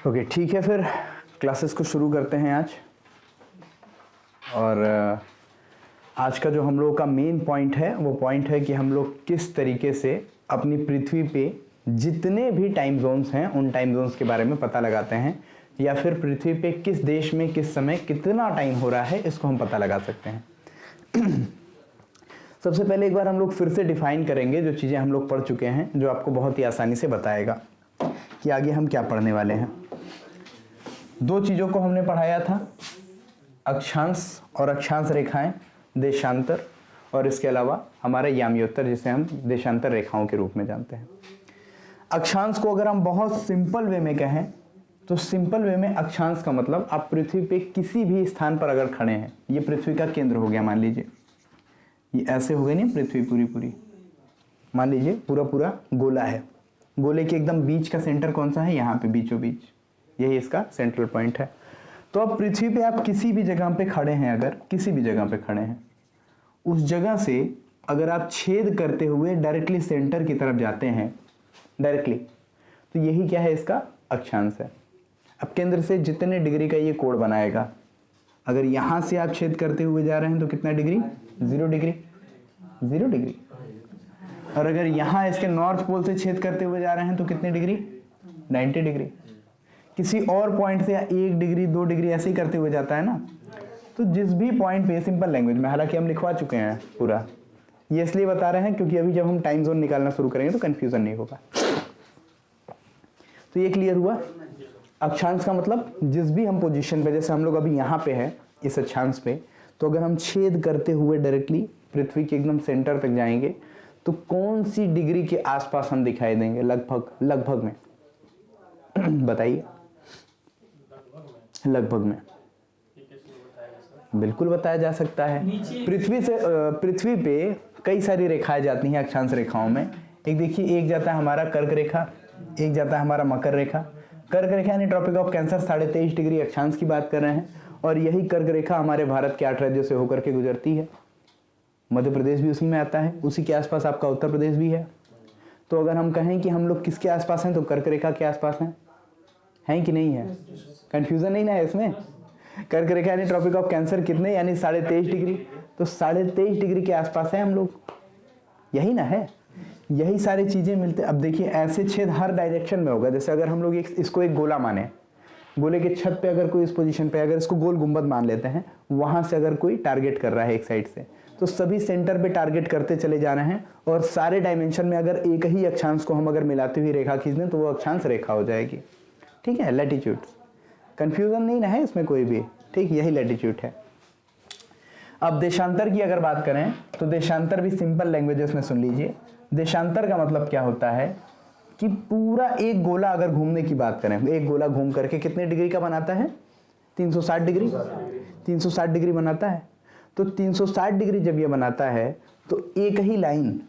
Okay ठीक है, फिर क्लासेस को शुरू करते हैं आज। और आज का जो हम लोगों का मेन पॉइंट है वो पॉइंट है कि हम लोग किस तरीके से अपनी पृथ्वी पे जितने भी टाइम जोन्स हैं उन टाइम जोन्स के बारे में पता लगाते हैं, या फिर पृथ्वी पे किस देश में किस समय कितना टाइम हो रहा है इसको हम पता लगा सकते हैं। सबसे पहले एक बार हम लोग फिर से डिफाइन करेंगे जो चीज़ें हम लोग पढ़ चुके हैं, जो आपको बहुत ही आसानी से बताएगा कि आगे हम क्या पढ़ने वाले हैं। दो चीज़ों को हमने पढ़ाया था, अक्षांश और अक्षांश रेखाएं, देशांतर, और इसके अलावा हमारा याम्योत्तर जिसे हम देशांतर रेखाओं के रूप में जानते हैं। अक्षांश को अगर हम बहुत सिंपल वे में कहें तो सिंपल वे में अक्षांश का मतलब आप पृथ्वी पे किसी भी स्थान पर अगर खड़े हैं, ये पृथ्वी का केंद्र हो गया, मान लीजिए ये ऐसे हो गई नहीं पृथ्वी पूरी, मान लीजिए पूरा गोला है, गोले के एकदम बीच का सेंटर कौन सा है, यहाँ पे बीचों बीच, यही इसका सेंट्रल पॉइंट है। तो अब पृथ्वी पे आप किसी भी जगह पे खड़े हैं, अगर किसी भी जगह पे खड़े हैं, उस जगह से अगर आप छेद करते हुए डायरेक्टली सेंटर की तरफ जाते हैं डायरेक्टली, तो यही क्या है, इसका अक्षांश है। अब केंद्र से जितने डिग्री का ये कोण बनाएगा, अगर यहाँ से आप छेद करते हुए जा रहे हैं तो कितना डिग्री, 0 डिग्री। और अगर यहाँ इसके नॉर्थ पोल से छेद करते हुए जा रहे हैं तो कितने डिग्री, 90 डिग्री। किसी और पॉइंट से 1 डिग्री 2 डिग्री ऐसे ही करते हुए जाता है ना, तो जिस भी पॉइंट पे, सिंपल लैंग्वेज में, हालांकि हम लिखवा चुके हैं पूरा, ये इसलिए बता रहे हैं क्योंकि अभी जब हम टाइम जोन निकालना शुरू करेंगे तो कंफ्यूजन नहीं होगा। तो ये क्लियर हुआ। अक्षांश का मतलब जिस भी हम पोजीशन पे, जैसे हम लोग अभी यहाँ पे है इस अक्षांश पे, तो अगर हम छेद करते हुए डायरेक्टली पृथ्वी के एकदम सेंटर तक जाएंगे तो कौन सी डिग्री के आसपास हम दिखाई देंगे, लगभग में बताइए, लगभग में बिल्कुल बताया जा सकता है। पृथ्वी पे कई सारी रेखाएं जाती हैं अक्षांश रेखाओं में। एक देखिए, एक जाता है हमारा कर्क रेखा, एक जाता है हमारा मकर रेखा। कर्क रेखा यानी ट्रॉपिक ऑफ कैंसर 23.5 डिग्री अक्षांश की बात कर रहे हैं, और यही कर्क रेखा हमारे भारत के 8 राज्यों से होकर के गुजरती है। मध्य प्रदेश भी उसी में आता है, उसी के आसपास आपका उत्तर प्रदेश भी है। तो अगर हम कहें कि हम लोग किसके आसपास हैं, तो कर्क रेखा के आसपास हैं कि नहीं है, कंफ्यूजन नहीं ना है इसमें। कर्क रेखा यानी ट्रॉपिक ऑफ कैंसर कितने, यानी 23.5 डिग्री, तो 23.5 डिग्री के आसपास है हम लोग, यही ना है, यही सारी चीजें मिलते। अब देखिए ऐसे छेद हर डायरेक्शन में होगा। जैसे अगर हम लोग इसको एक गोला माने, गोले के छत पे अगर कोई इस पोजीशन पे, अगर इसको गोल गुंबद मान लेते हैं, वहां से अगर कोई टारगेट कर रहा है एक साइड से, तो सभी सेंटर पे टारगेट करते चले जा रहे हैं, और सारे डायमेंशन में अगर एक ही अक्षांश को हम अगर मिलाते हुए रेखा खींच दें तो वो अक्षांश रेखा हो जाएगी। ठीक है, लैटिट्यूड, कंफ्यूजन नहीं ना है इसमें कोई भी, ठीक, यही लैटिट्यूड है। अब देशांतर की अगर बात करें तो देशांतर भी सिंपल लैंग्वेजेस में सुन लीजिए। देशांतर का मतलब क्या होता है कि पूरा एक गोला अगर घूमने की बात करें, एक गोला घूम करके कितने डिग्री का बनाता है, 360 डिग्री, 360 डिग्री बनाता है। तो 360 डिग्री जब ये बनाता है तो एक ही लाइन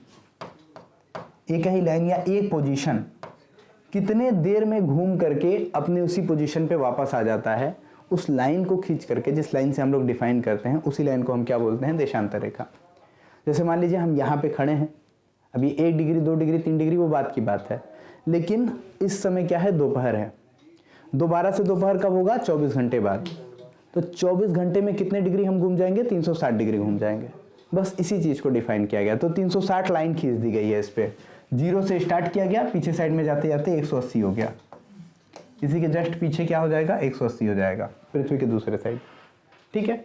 या एक पोजीशन कितने देर में घूम करके अपने उसी पोजीशन पे वापस आ जाता है, उस लाइन को खींच करके, जिस लाइन से हम लोग डिफाइन करते हैं, उसी लाइन को हम क्या बोलते हैं, देशांतर रेखा। जैसे मान लीजिए हम यहाँ पे खड़े हैं, अभी 1 डिग्री 2 डिग्री 3 डिग्री वो बात की बात है, लेकिन इस समय क्या है, दोपहर है। दोबारा से दोपहर कब होगा, 24 घंटे बाद। तो 24 घंटे में कितने डिग्री हम घूम जाएंगे, 360 डिग्री घूम जाएंगे। बस इसी चीज को डिफाइन किया गया। तो 360 लाइन खींच दी गई है इस पे, 0 से स्टार्ट किया गया, पीछे साइड में जाते जाते 180 हो गया, इसी के जस्ट पीछे क्या हो जाएगा, 180 हो जाएगा पृथ्वी के दूसरे साइड। ठीक है,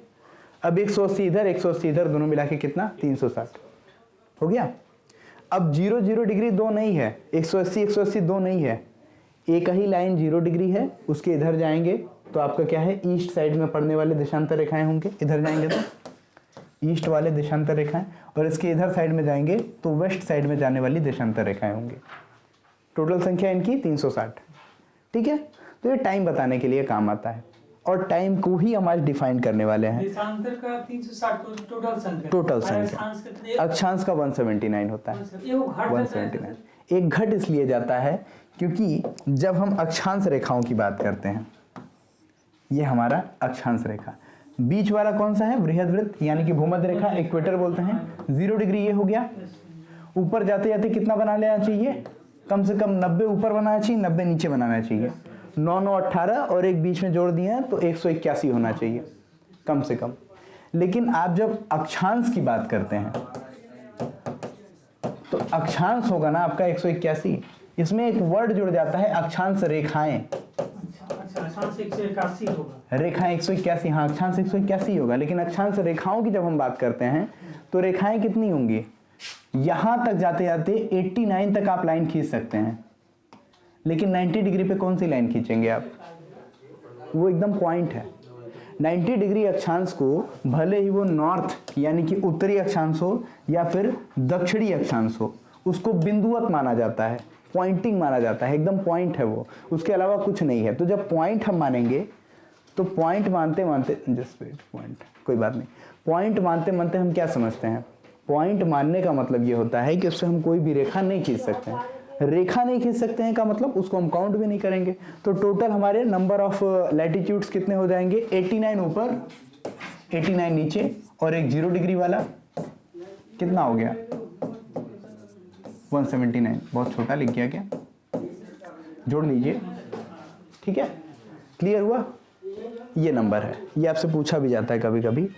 अब 180 इधर 180 इधर, दोनों मिला के कितना, 360 हो गया। अब 0 डिग्री 2 नहीं है, 180 2 नहीं है, एक ही लाइन 0 डिग्री है, उसके इधर जाएंगे तो आपका क्या है, ईस्ट साइड में पड़ने वाले देशांतर रेखाएं होंगे, इधर जाएंगे तो ईस्ट वाले देशांतर रेखाएं, और इसके इधर साइड में जाएंगे तो वेस्ट साइड में जाने वाली देशांतर रेखाएं होंगी। टोटल संख्या इनकी 360। ठीक है, तो ये टाइम बताने के लिए काम आता है, और टाइम को ही हम आज डिफाइन करने वाले हैं। देशांतर का 360 टोटल संख्या, अक्षांश का 179 होता है, 179। एक घट इसलिए जाता है क्योंकि जब हम अक्षांश रेखाओं की बात करते हैं, ये हमारा अक्षांश रेखा, बीच वाला कौन सा है, बृहद्वृत्त यानी कि भूमध्य रेखा, इक्वेटर बोलते हैं, 0 डिग्री ये हो गया। ऊपर जाते जाते कितना बना लेना चाहिए, कम से कम 90 ऊपर बनाना चाहिए, 90 नीचे बनाना चाहिए। 9 9 18 और एक बीच में जोड़ दिए हैं तो 181 होना चाहिए कम से कम। लेकिन आप जब अक्षांश की बात करते हैं तो अक्षांश होगा ना आपका 181, इसमें एक वर्ड जुड़ जाता है अक्षांश रेखाएं। अक्षांश 181 होगा, रेखाएं 181, हाँ अक्षांश 181 होगा। लेकिन अक्षांश रेखाओं की जब हम बात करते हैं तो रेखाएं कितनी होंगी, यहां तक जाते जाते 89 तक आप लाइन खींच सकते हैं। लेकिन 90 डिग्री पे कौन सी लाइन खींचेंगे आप, वो एकदम पॉइंट है। 90 डिग्री अक्षांश को भले ही वो नॉर्थ यानी कि उत्तरी अक्षांश हो या फिर दक्षिणी अक्षांश हो, उसको बिंदुवत माना जाता है, पॉइंटिंग माना जाता है, एकदम पॉइंट है वो, उसके अलावा कुछ नहीं है। तो जब पॉइंट हम मानेंगे तो पॉइंट मानते मानते जस्ट वेट, पॉइंट कोई बात नहीं, पॉइंट मानते मानते हम क्या समझते हैं, पॉइंट मानने का मतलब ये होता है कि उससे हम कोई भी रेखा नहीं खींच सकते हैं। रेखा नहीं खींच सकते हैं का मतलब उसको हम काउंट भी नहीं करेंगे। तो टोटल हमारे नंबर ऑफ लैटिट्यूड्स कितने हो जाएंगे, 89 ऊपर 89 नीचे और एक 0 डिग्री वाला, कितना हो गया 179। बहुत छोटा लिख गया क्या, जोड़ लीजिए, ठीक है, क्लियर हुआ। ये नंबर है, ये आपसे पूछा भी जाता है कभी कभी।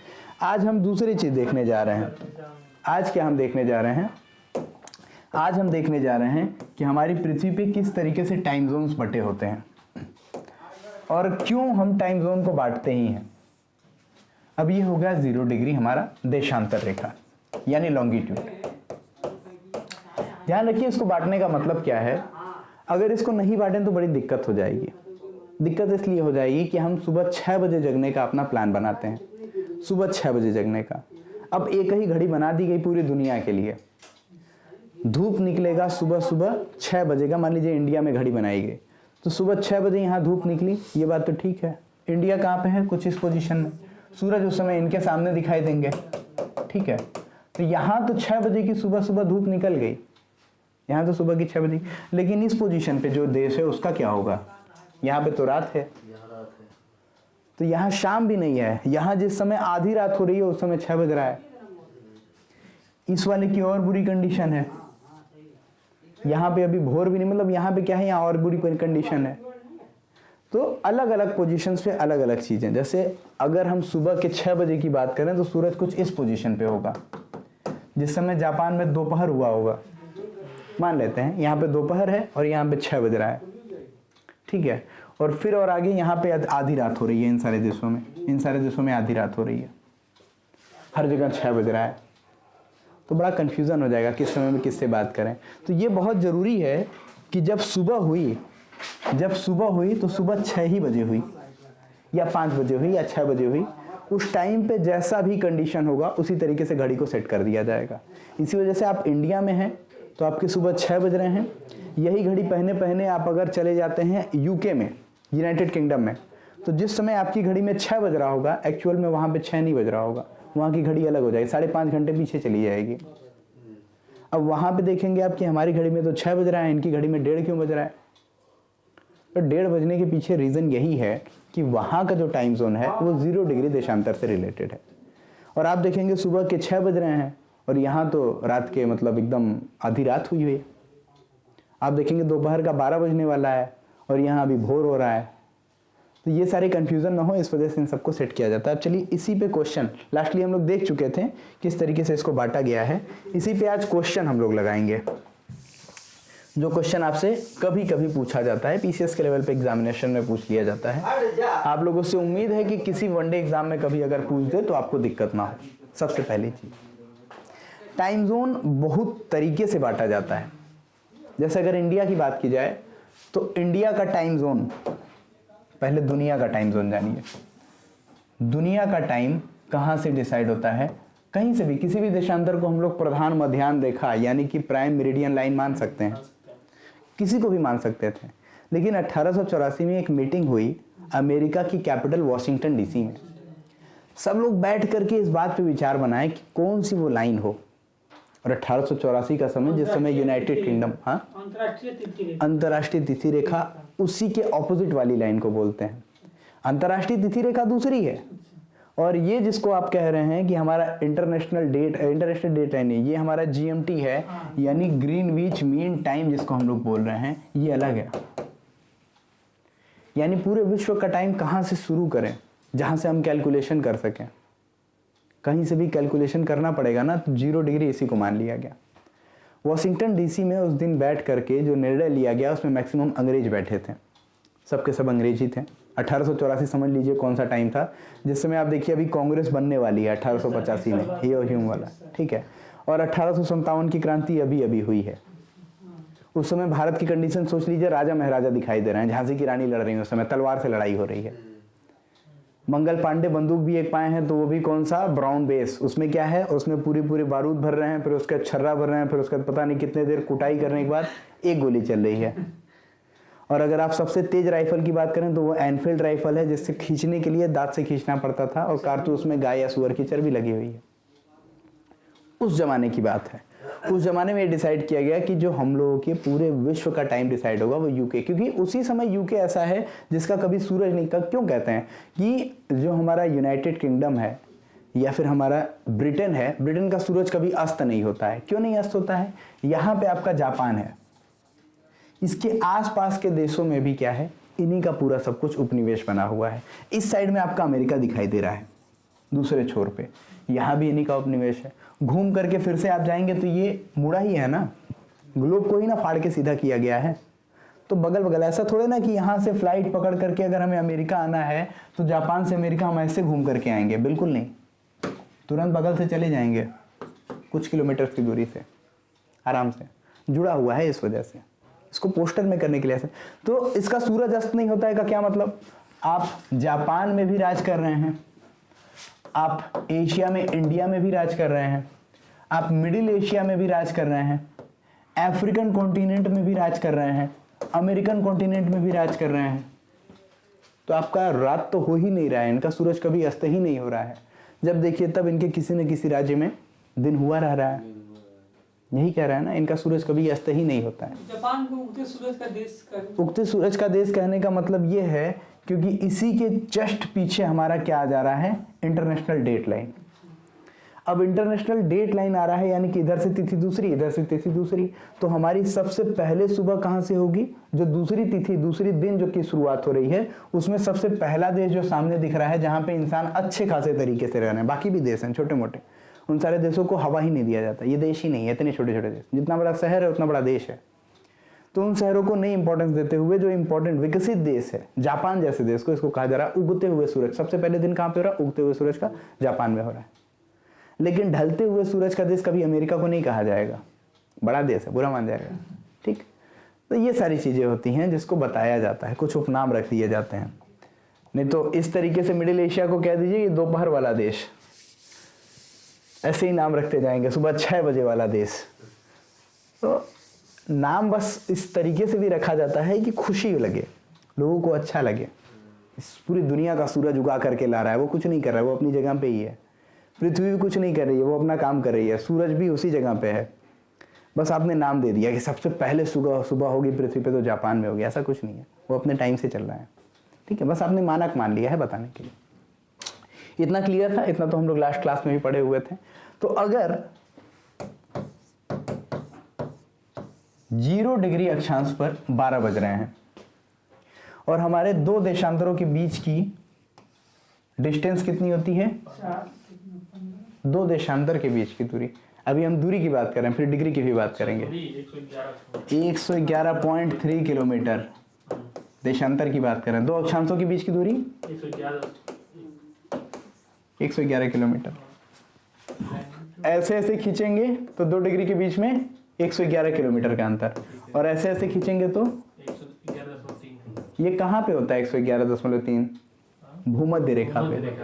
आज हम दूसरी चीज देखने जा रहे हैं। आज क्या हम देखने जा रहे हैं, आज हम देखने जा रहे हैं कि हमारी पृथ्वी पे किस तरीके से टाइम जोन्स बटे होते हैं और क्यों हम टाइम जोन को बांटते ही हैं। अब ये हो गया 0 डिग्री हमारा देशांतर रेखा यानी लॉन्गिट्यूड। ध्यान रखिए इसको बांटने का मतलब क्या है, अगर इसको नहीं बांटें तो बड़ी दिक्कत हो जाएगी। दिक्कत इसलिए हो जाएगी कि हम सुबह 6 बजे जगने का अपना प्लान बनाते हैं, सुबह 6 बजे जगने का। अब एक ही घड़ी बना दी गई पूरी दुनिया के लिए, धूप निकलेगा सुबह सुबह 6 बजे का, मान लीजिए इंडिया में घड़ी बनाई गई तो सुबह 6 बजे यहाँ धूप निकली, ये बात तो ठीक है। इंडिया कहाँ पे है, कुछ इस पोजीशन में, सूरज उस समय इनके सामने दिखाई देंगे, ठीक है। तो यहाँ तो 6 बजे की सुबह सुबह धूप निकल गई, यहाँ तो सुबह की 6 बजे। लेकिन इस पोजीशन पे जो देश है उसका क्या होगा, यहाँ पे तो रात है, तो यहाँ शाम भी नहीं है। यहाँ जिस समय आधी रात हो रही है उस समय 6 बज रहा है। इस वाले की और बुरी कंडीशन है, यहाँ पे अभी भोर भी नहीं, मतलब यहाँ पे क्या है, यहाँ और बुरी कंडीशन है। तो अलग अलग पोजीशंस पे अलग अलग चीजें। जैसे अगर हम सुबह के 6 बजे की बात करें तो सूरज कुछ इस पोजीशन पे होगा, जिस समय जापान में दोपहर हुआ होगा, मान लेते हैं यहाँ पे दोपहर है और यहाँ पे 6 बज रहा है, ठीक है। और फिर और आगे यहाँ पे आधी रात हो रही है, इन सारे देशों में, इन सारे देशों में आधी रात हो रही है, हर जगह 6 बज रहा है। तो बड़ा कंफ्यूजन हो जाएगा किस समय में किससे बात करें। तो ये बहुत ज़रूरी है कि जब सुबह हुई तो सुबह 6 ही बजे हुई या 5 बजे हुई या 6 बजे हुई, उस टाइम पे जैसा भी कंडीशन होगा उसी तरीके से घड़ी को सेट कर दिया जाएगा। इसी वजह से आप इंडिया में हैं तो आपके सुबह 6 बज रहे हैं, यही घड़ी पहने पहने आप अगर चले जाते हैं यूके में, यूनाइटेड किंगडम में, तो जिस समय आपकी घड़ी में 6 बज रहा होगा एक्चुअल में वहाँ पे 6 नहीं बज रहा होगा, वहाँ की घड़ी अलग हो जाएगी, 5.5 घंटे पीछे चली जाएगी। अब वहाँ पे देखेंगे आप कि हमारी घड़ी में तो 6 बज रहा है, इनकी घड़ी में 1:30 क्यों बज रहा है। तो 1:30 बजने के पीछे रीज़न यही है कि वहाँ का जो टाइम जोन है वो 0 डिग्री देशांतर से रिलेटेड है। और आप देखेंगे सुबह के 6 बज रहे हैं और यहाँ तो रात के मतलब एकदम आधी रात हुई है। आप देखेंगे दोपहर का 12 बजने वाला है और यहाँ अभी भोर हो रहा है। तो ये सारे कंफ्यूजन ना हो, इस वजह से इन सबको सेट किया जाता है। अब चलिए इसी पे क्वेश्चन लास्टली हम लोग देख चुके थे किस तरीके से इसको बांटा गया है, इसी पे आज क्वेश्चन हम लोग लगाएंगे। जो क्वेश्चन आपसे कभी कभी पूछा जाता है, पीसीएस के लेवल पे एग्जामिनेशन में पूछ लिया जाता है। आप लोगों से उम्मीद है कि किसी वनडे एग्जाम में कभी अगर पूछ दे तो आपको दिक्कत ना हो। सबसे पहली चीज, टाइम जोन बहुत तरीके से बांटा जाता है। जैसे अगर इंडिया की बात की जाए तो इंडिया का टाइम जोन, पहले दुनिया का टाइम जोन जानिए। दुनिया का टाइम कहाँ से डिसाइड होता है, कहीं से भी, किसी भी देशांतर को हम लोग प्रधान मध्याह्न रेखा यानी कि प्राइम मेरिडियन लाइन मान सकते हैं, किसी को भी मान सकते थे। लेकिन 1884 में एक मीटिंग हुई अमेरिका की कैपिटल वॉशिंगटन डीसी में। सब लोग बैठ करके इस बात पे विचार बनाए कि कौन सी वो लाइन हो। और 1884 का समय, जिस समय यूनाइटेड किंगडम, हाँ, अंतर्राष्ट्रीय तिथि रेखा, उसी के ऑपोजिट वाली लाइन को बोलते हैं। अंतर्राष्ट्रीय तिथि रेखा दूसरी है और ये जिसको आप कह रहे हैं कि हमारा इंटरनेशनल डेट है नहीं, ये हमारा जीएमटी है यानी ग्रीनविच मीन टाइम जिसको हम लोग बोल रहे हैं, ये अलग है। यानी पूरे विश्व का टाइम कहाँ से शुरू करें जहाँ से हम कैलकुलेशन कर सकें। कहीं से भी कैलकुलेशन करना पड़ेगा ना, तो 0 डिग्री इसी को मान लिया गया। वॉशिंगटन डीसी में उस दिन बैठ करके जो निर्णय लिया गया उसमें मैक्सिमम अंग्रेज बैठे थे, सबके सब अंग्रेजी थे। 1884 समझ लीजिए कौन सा टाइम था जिस समय आप देखिए अभी कांग्रेस बनने वाली है 1885 में, ये ह्यूम वाला, ठीक है। और 1857 की क्रांति अभी अभी हुई है। उस समय भारत की कंडीशन सोच लीजिए, राजा महाराजा दिखाई दे रहे हैं, झांसी की रानी लड़ रही है, उस समय तलवार से लड़ाई हो रही है। मंगल पांडे बंदूक भी एक पाए हैं, तो वो भी कौन सा, ब्राउन बेस। उसमें क्या है, उसमें पूरी बारूद भर रहे हैं, फिर उसके छर्रा भर रहे हैं, फिर उसका पता नहीं कितने देर कुटाई करने के बाद एक गोली चल रही है। और अगर आप सबसे तेज राइफल की बात करें तो वो एनफील्ड राइफल है, जिससे खींचने के लिए दांत से खींचना पड़ता था, और कारतूस में गाय या सुअर की चर्बी लगी हुई है। उस जमाने की बात है। उस जमाने में डिसाइड किया गया कि जो हम लोगों के पूरे विश्व का टाइम डिसाइड होगा वो यूके, क्योंकि उसी समय यूके ऐसा है जिसका कभी सूरज नहीं का। क्यों कहते हैं कि जो हमारा यूनाइटेड किंगडम है या फिर हमारा ब्रिटेन है, ब्रिटेन का सूरज कभी अस्त नहीं होता है। क्यों नहीं अस्त होता है? यहाँ पे आपका जापान है, इसके आसपास के देशों में भी क्या है, इन्हीं का पूरा सब कुछ उपनिवेश बना हुआ है। इस साइड में आपका अमेरिका दिखाई दे रहा है, दूसरे छोर पे यहाँ भी इन्हीं का उपनिवेश है। घूम करके फिर से आप जाएंगे तो ये मुड़ा ही है ना, ग्लोब को ही ना फाड़ के सीधा किया गया है। तो बगल बगल, ऐसा थोड़े ना कि यहाँ से फ्लाइट पकड़ करके अगर हमें अमेरिका आना है तो जापान से अमेरिका हम ऐसे घूम करके आएंगे, बिल्कुल नहीं। तुरंत बगल से चले जाएंगे, कुछ किलोमीटर की दूरी से आराम से जुड़ा हुआ है। इस वजह से इसको पोस्टर में करने के लिए ऐसे। तो इसका सूरज अस्त नहीं होता है का क्या मतलब? आप जापान में भी राज कर रहे हैं, आप एशिया में इंडिया में भी राज कर रहे हैं, आप मिडिल एशिया में भी राज कर रहे हैं, अफ्रीकन कॉन्टिनेंट में भी राज कर रहे हैं, अमेरिकन कॉन्टिनेंट में भी राज कर रहे हैं। तो आपका रात तो हो ही नहीं रहा है, इनका सूरज कभी अस्त ही नहीं हो रहा है। जब देखिए तब इनके किसी न किसी राज्य में दिन हुआ रह रहा है। यही कह रहा है ना, इनका सूरज कभी अस्त ही नहीं होता है। जापान को उगते सूरज का देश उगते सूरज का देश कहने का मतलब ये है क्योंकि इसी के जस्ट पीछे हमारा क्या आ जा रहा है, इंटरनेशनल डेट लाइन। अब इंटरनेशनल डेट लाइन आ रहा है, यानी कि इधर से तिथि दूसरी, इधर से तिथि दूसरी। तो हमारी सबसे पहले सुबह कहाँ से होगी? जो दूसरी तिथि, दूसरी दिन जो की शुरुआत हो रही है, उसमें सबसे पहला देश जो सामने दिख रहा है, जहाँ पे इंसान अच्छे खासे तरीके से रह रहे हैं। बाकी भी देश हैं छोटे मोटे, उन सारे देशों को हवा ही नहीं दिया जाता। ये देश ही नहीं है, इतने छोटे छोटे देश। जितना बड़ा शहर है उतना बड़ा देश है। तो उन शहरों को नहीं इंपॉर्टेंस देते हुए जो इंपॉर्टेंट विकसित देश है, जापान जैसे देश को, इसको कहा जा रहा है उगते हुए सूरज। सबसे पहले दिन कहाँ पे हो रहा है? उगते हुए सूरज का जापान में हो रहा है। लेकिन ढलते हुए सूरज का देश कभी अमेरिका को नहीं कहा जाएगा, बड़ा देश है, बुरा मान जाएगा। ठीक, तो ये सारी चीजें होती हैं जिसको बताया जाता है, कुछ उपनाम रख दिए जाते हैं। नहीं तो इस तरीके से मिडिल एशिया को कह दीजिए कि दोपहर वाला देश, ऐसे ही नाम रखते जाएंगे। सुबह 6 बजे वाला देश। तो नाम बस इस तरीके से भी रखा जाता है कि खुशी लगे, लोगों को अच्छा लगे। इस पूरी दुनिया का सूरज उगा करके ला रहा है, वो कुछ नहीं कर रहा है, वो अपनी जगह पे ही है। पृथ्वी भी कुछ नहीं कर रही है, वो अपना काम कर रही है। सूरज भी उसी जगह पे है, बस आपने नाम दे दिया कि सबसे पहले सुबह होगी पृथ्वी पे तो जापान में होगी। ऐसा कुछ नहीं है, वो अपने टाइम से चल रहा है। ठीक है, बस आपने मानक मान लिया है बताने के लिए। इतना क्लियर था? इतना तो हम लोग लास्ट क्लास में भी पढ़े हुए थे। तो अगर 0 डिग्री अक्षांश पर 12 बज रहे हैं और हमारे 2 देशांतरों के बीच की डिस्टेंस कितनी होती है? 2 देशांतर के बीच की दूरी। अभी हम दूरी की बात कर रहे हैं, फिर डिग्री की भी बात करेंगे। 111.3 किलोमीटर देशांतर की बात कर रहे हैं। 2 अक्षांशों के बीच की दूरी 111 किलोमीटर। ऐसे ऐसे खींचेंगे तो 2 डिग्री के बीच में 111 किलोमीटर का अंतर, और ऐसे ऐसे खींचेंगे तो 111.3। ये कहाँ पे होता है 111.3? भूमध्य रेखा पे।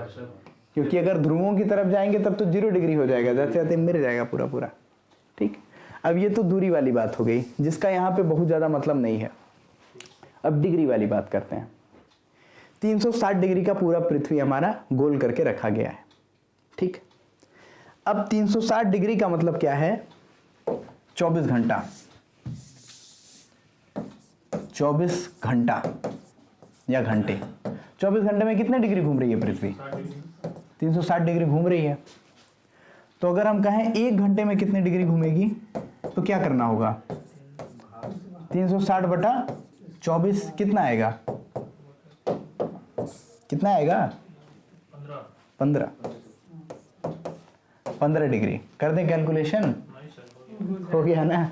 क्योंकि अगर ध्रुवों की तरफ जाएंगे तब तो 0 डिग्री हो जाएगा, जाते जाते मिल जाएगा पूरा पूरा। ठीक, अब ये तो दूरी वाली बात हो गई जिसका यहाँ पे बहुत ज्यादा मतलब नहीं है। अब डिग्री वाली बात करते हैं। 360 डिग्री का पूरा पृथ्वी हमारा गोल करके रखा गया है। ठीक, अब 360 डिग्री का मतलब क्या है? 24 घंटा। 24 घंटा या घंटे। 24 घंटे में कितने डिग्री घूम रही है पृथ्वी? 360 डिग्री घूम रही है। तो अगर हम कहें 1 घंटे में कितने डिग्री घूमेगी तो क्या करना होगा? 360 बटा 24 कितना आएगा? कितना आएगा? 15 डिग्री। कर दें कैलकुलेशन, हो गया ना?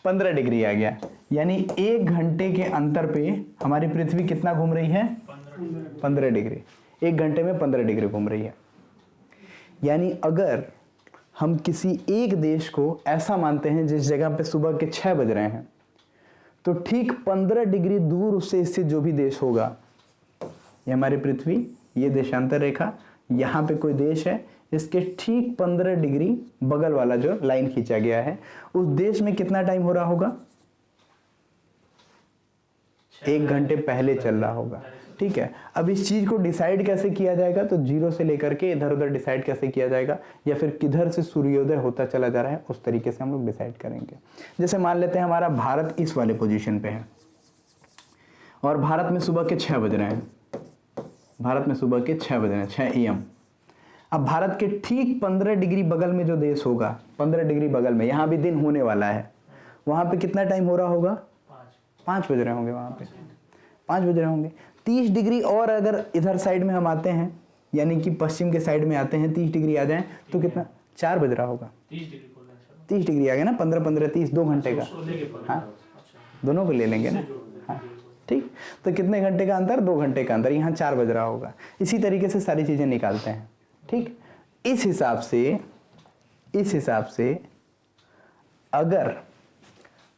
15 डिग्री आ गया। यानी 1 घंटे के अंतर पे हमारी पृथ्वी कितना घूम रही है? 15 डिग्री। 1 घंटे में 15 डिग्री घूम रही है। यानी अगर हम किसी एक देश को ऐसा मानते हैं जिस जगह पे सुबह के 6 बज रहे हैं, तो ठीक 15 डिग्री दूर उससे स्थित जो भी देश होगा, ये हमारी पृथ्वी, ये देशांतर रेखा, यहाँ पे कोई देश है, इसके ठीक 15 डिग्री बगल वाला जो लाइन खींचा गया है, उस देश में कितना टाइम हो रहा होगा? 1 घंटे पहले चल रहा होगा। ठीक है, अब इस चीज को डिसाइड कैसे किया जाएगा? तो 0 से लेकर के इधर उधर डिसाइड कैसे किया जाएगा, या फिर किधर से सूर्योदय होता चला जा रहा है, उस तरीके से हम लोग डिसाइड करेंगे। जैसे मान लेते हैं हमारा भारत इस वाले पोजीशन पे है और भारत में सुबह के 6 बज रहे हैं, भारत में सुबह के 6 बज रहे हैं, 6 AM। अब भारत के ठीक 15 डिग्री बगल में जो देश होगा, 15 डिग्री बगल में, यहाँ भी दिन होने वाला है, वहाँ पे कितना टाइम हो रहा होगा? 5 बज रहे होंगे, वहाँ पे 5 बज रहे होंगे। 30 डिग्री और अगर इधर साइड में हम आते हैं, यानी कि पश्चिम के साइड में आते हैं, 30 डिग्री आ जाएं तो कितना? 4 बज रहा होगा। 30 डिग्री आ गया ना, 15-15 30, 2 घंटे का। हाँ, दोनों को ले लेंगे ना। हाँ ठीक, तो कितने घंटे का अंतर? 2 घंटे का अंतर। यहाँ 4 बज रहा होगा। इसी तरीके से सारी चीजें निकालते हैं। ठीक, इस हिसाब से अगर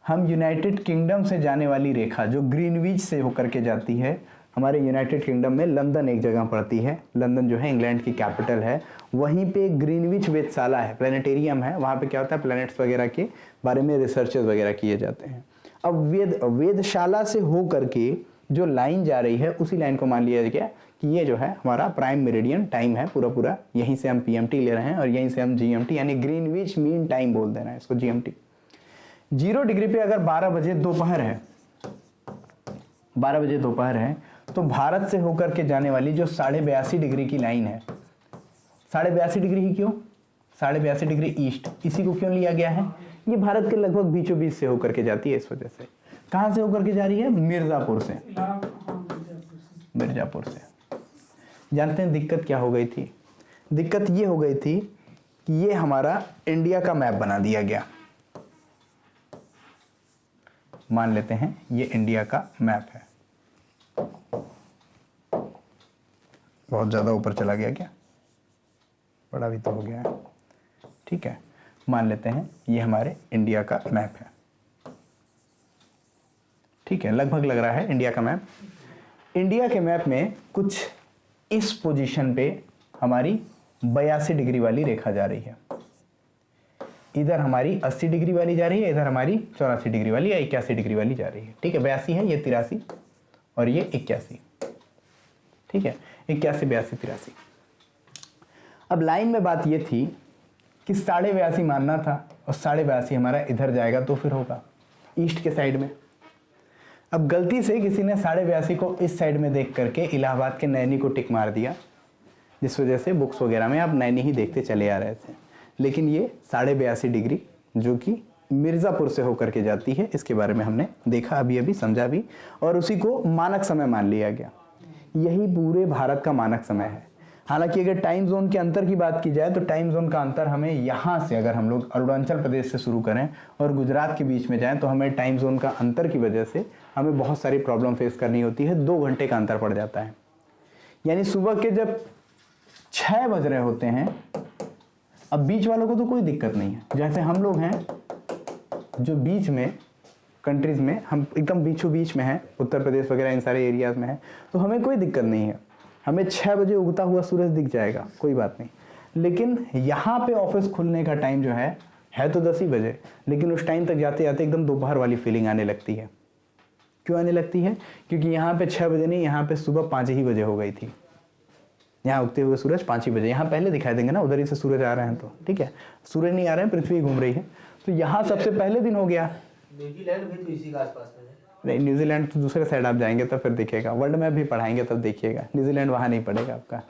हम यूनाइटेड किंगडम से जाने वाली रेखा जो ग्रीनविच से होकर के जाती है, हमारे यूनाइटेड किंगडम में लंदन एक जगह पड़ती है, लंदन जो है इंग्लैंड की कैपिटल है, वहीं पे ग्रीनविच वेधशाला है, प्लानिटेरियम है। वहाँ पे क्या होता है? प्लैनेट्स वगैरह के बारे में रिसर्चेस वगैरह किए जाते हैं। अब वेधशाला से हो करके जो लाइन जा रही है, उसी लाइन को मान लिया गया कि ये जो है हमारा प्राइम मेरिडियन टाइम है पूरा, यहीं से हम PMT ले रहे हैं और यहीं से हम GMT यानी ग्रीनविच मीन टाइम बोल देना है इसको, GMT। 0 डिग्री पे अगर 12 बजे दोपहर है, 12 बजे दोपहर है, तो भारत से होकर के जाने वाली जो 82.5 डिग्री की लाइन है, 82.5 डिग्री ही क्यों? 82.5 डिग्री ईस्ट, इसी को क्यों लिया गया है? ये भारत के लगभग बीचों बीच से होकर के जाती है, इस वजह से। कहां से होकर के जा रही है? मिर्जापुर से। मिर्जापुर से। जानते हैं दिक्कत क्या हो गई थी? दिक्कत ये हो गई थी कि ये हमारा इंडिया का मैप बना दिया गया। मान लेते हैं ये इंडिया का मैप है। बहुत ज्यादा ऊपर चला गया क्या? बड़ा भी तो हो गया है। ठीक है, मान लेते हैं ये हमारे इंडिया का मैप है। ठीक है, लगभग लग रहा है इंडिया का मैप। इंडिया के मैप में कुछ इस पोजीशन पे हमारी 82 डिग्री वाली रेखा जा रही है। इधर हमारी 80 डिग्री वाली जा रही है, इधर हमारी 84 डिग्री वाली या 81 डिग्री वाली जा रही है। ठीक है, 82 है, ये 83 और ये 81। ठीक है, 81, 82, 83। अब लाइन में बात ये थी कि 82.5 मानना था और 82.5 हमारा इधर जाएगा तो फिर होगा ईस्ट के साइड में। अब गलती से किसी ने 82.5 को इस साइड में देख करके इलाहाबाद के नैनी को टिक मार दिया, जिस वजह से बुक्स वगैरह में आप नैनी ही देखते चले आ रहे थे। लेकिन ये 82.5 डिग्री जो कि मिर्ज़ापुर से होकर के जाती है, इसके बारे में हमने देखा, अभी समझा भी, और उसी को मानक समय मान लिया गया। यही पूरे भारत का मानक समय है। हालांकि अगर टाइम जोन के अंतर की बात की जाए तो टाइम जोन का अंतर हमें यहाँ से, अगर हम लोग अरुणाचल प्रदेश से शुरू करें और गुजरात के बीच में जाएं, तो हमें टाइम जोन का अंतर की वजह से हमें बहुत सारी प्रॉब्लम फेस करनी होती है। 2 घंटे का अंतर पड़ जाता है। यानी सुबह के जब 6 बज रहे होते हैं, अब बीच वालों को तो कोई दिक्कत नहीं है। जैसे हम लोग हैं जो बीच में कंट्रीज में, हम एकदम बीचों बीच में हैं, उत्तर प्रदेश वगैरह इन सारे एरियाज में हैं, तो हमें कोई दिक्कत नहीं है। हमें 6 बजे उगता हुआ सूरज दिख जाएगा, कोई बात नहीं। लेकिन यहाँ पे ऑफिस खुलने का टाइम जो है तो 10 ही बजे, लेकिन उस टाइम तक जाते जाते एकदम दोपहर वाली फीलिंग आने लगती है। क्यों आने लगती है? क्योंकि यहाँ पे 6 बजे नहीं, यहाँ पे सुबह 5 ही बजे हो गई थी। यहाँ उगते हुए सूरज 5 ही बजे, यहाँ पहले दिखाई देंगे ना, उधर ही से सूरज आ रहे हैं तो ठीक है, सूरज नहीं आ रहे हैं, पृथ्वी घूम रही है, तो यहाँ सबसे पहले दिन हो गया। न्यूजीलैंड भी तो इसी के आसपास में है। नहीं, न्यूजीलैंड तो दूसरे साइड आप जाएंगे तब फिर दिखेगा, वर्ल्ड मैप भी पढ़ाएंगे तब देखिएगा, न्यूजीलैंड वहाँ नहीं पड़ेगा आपका,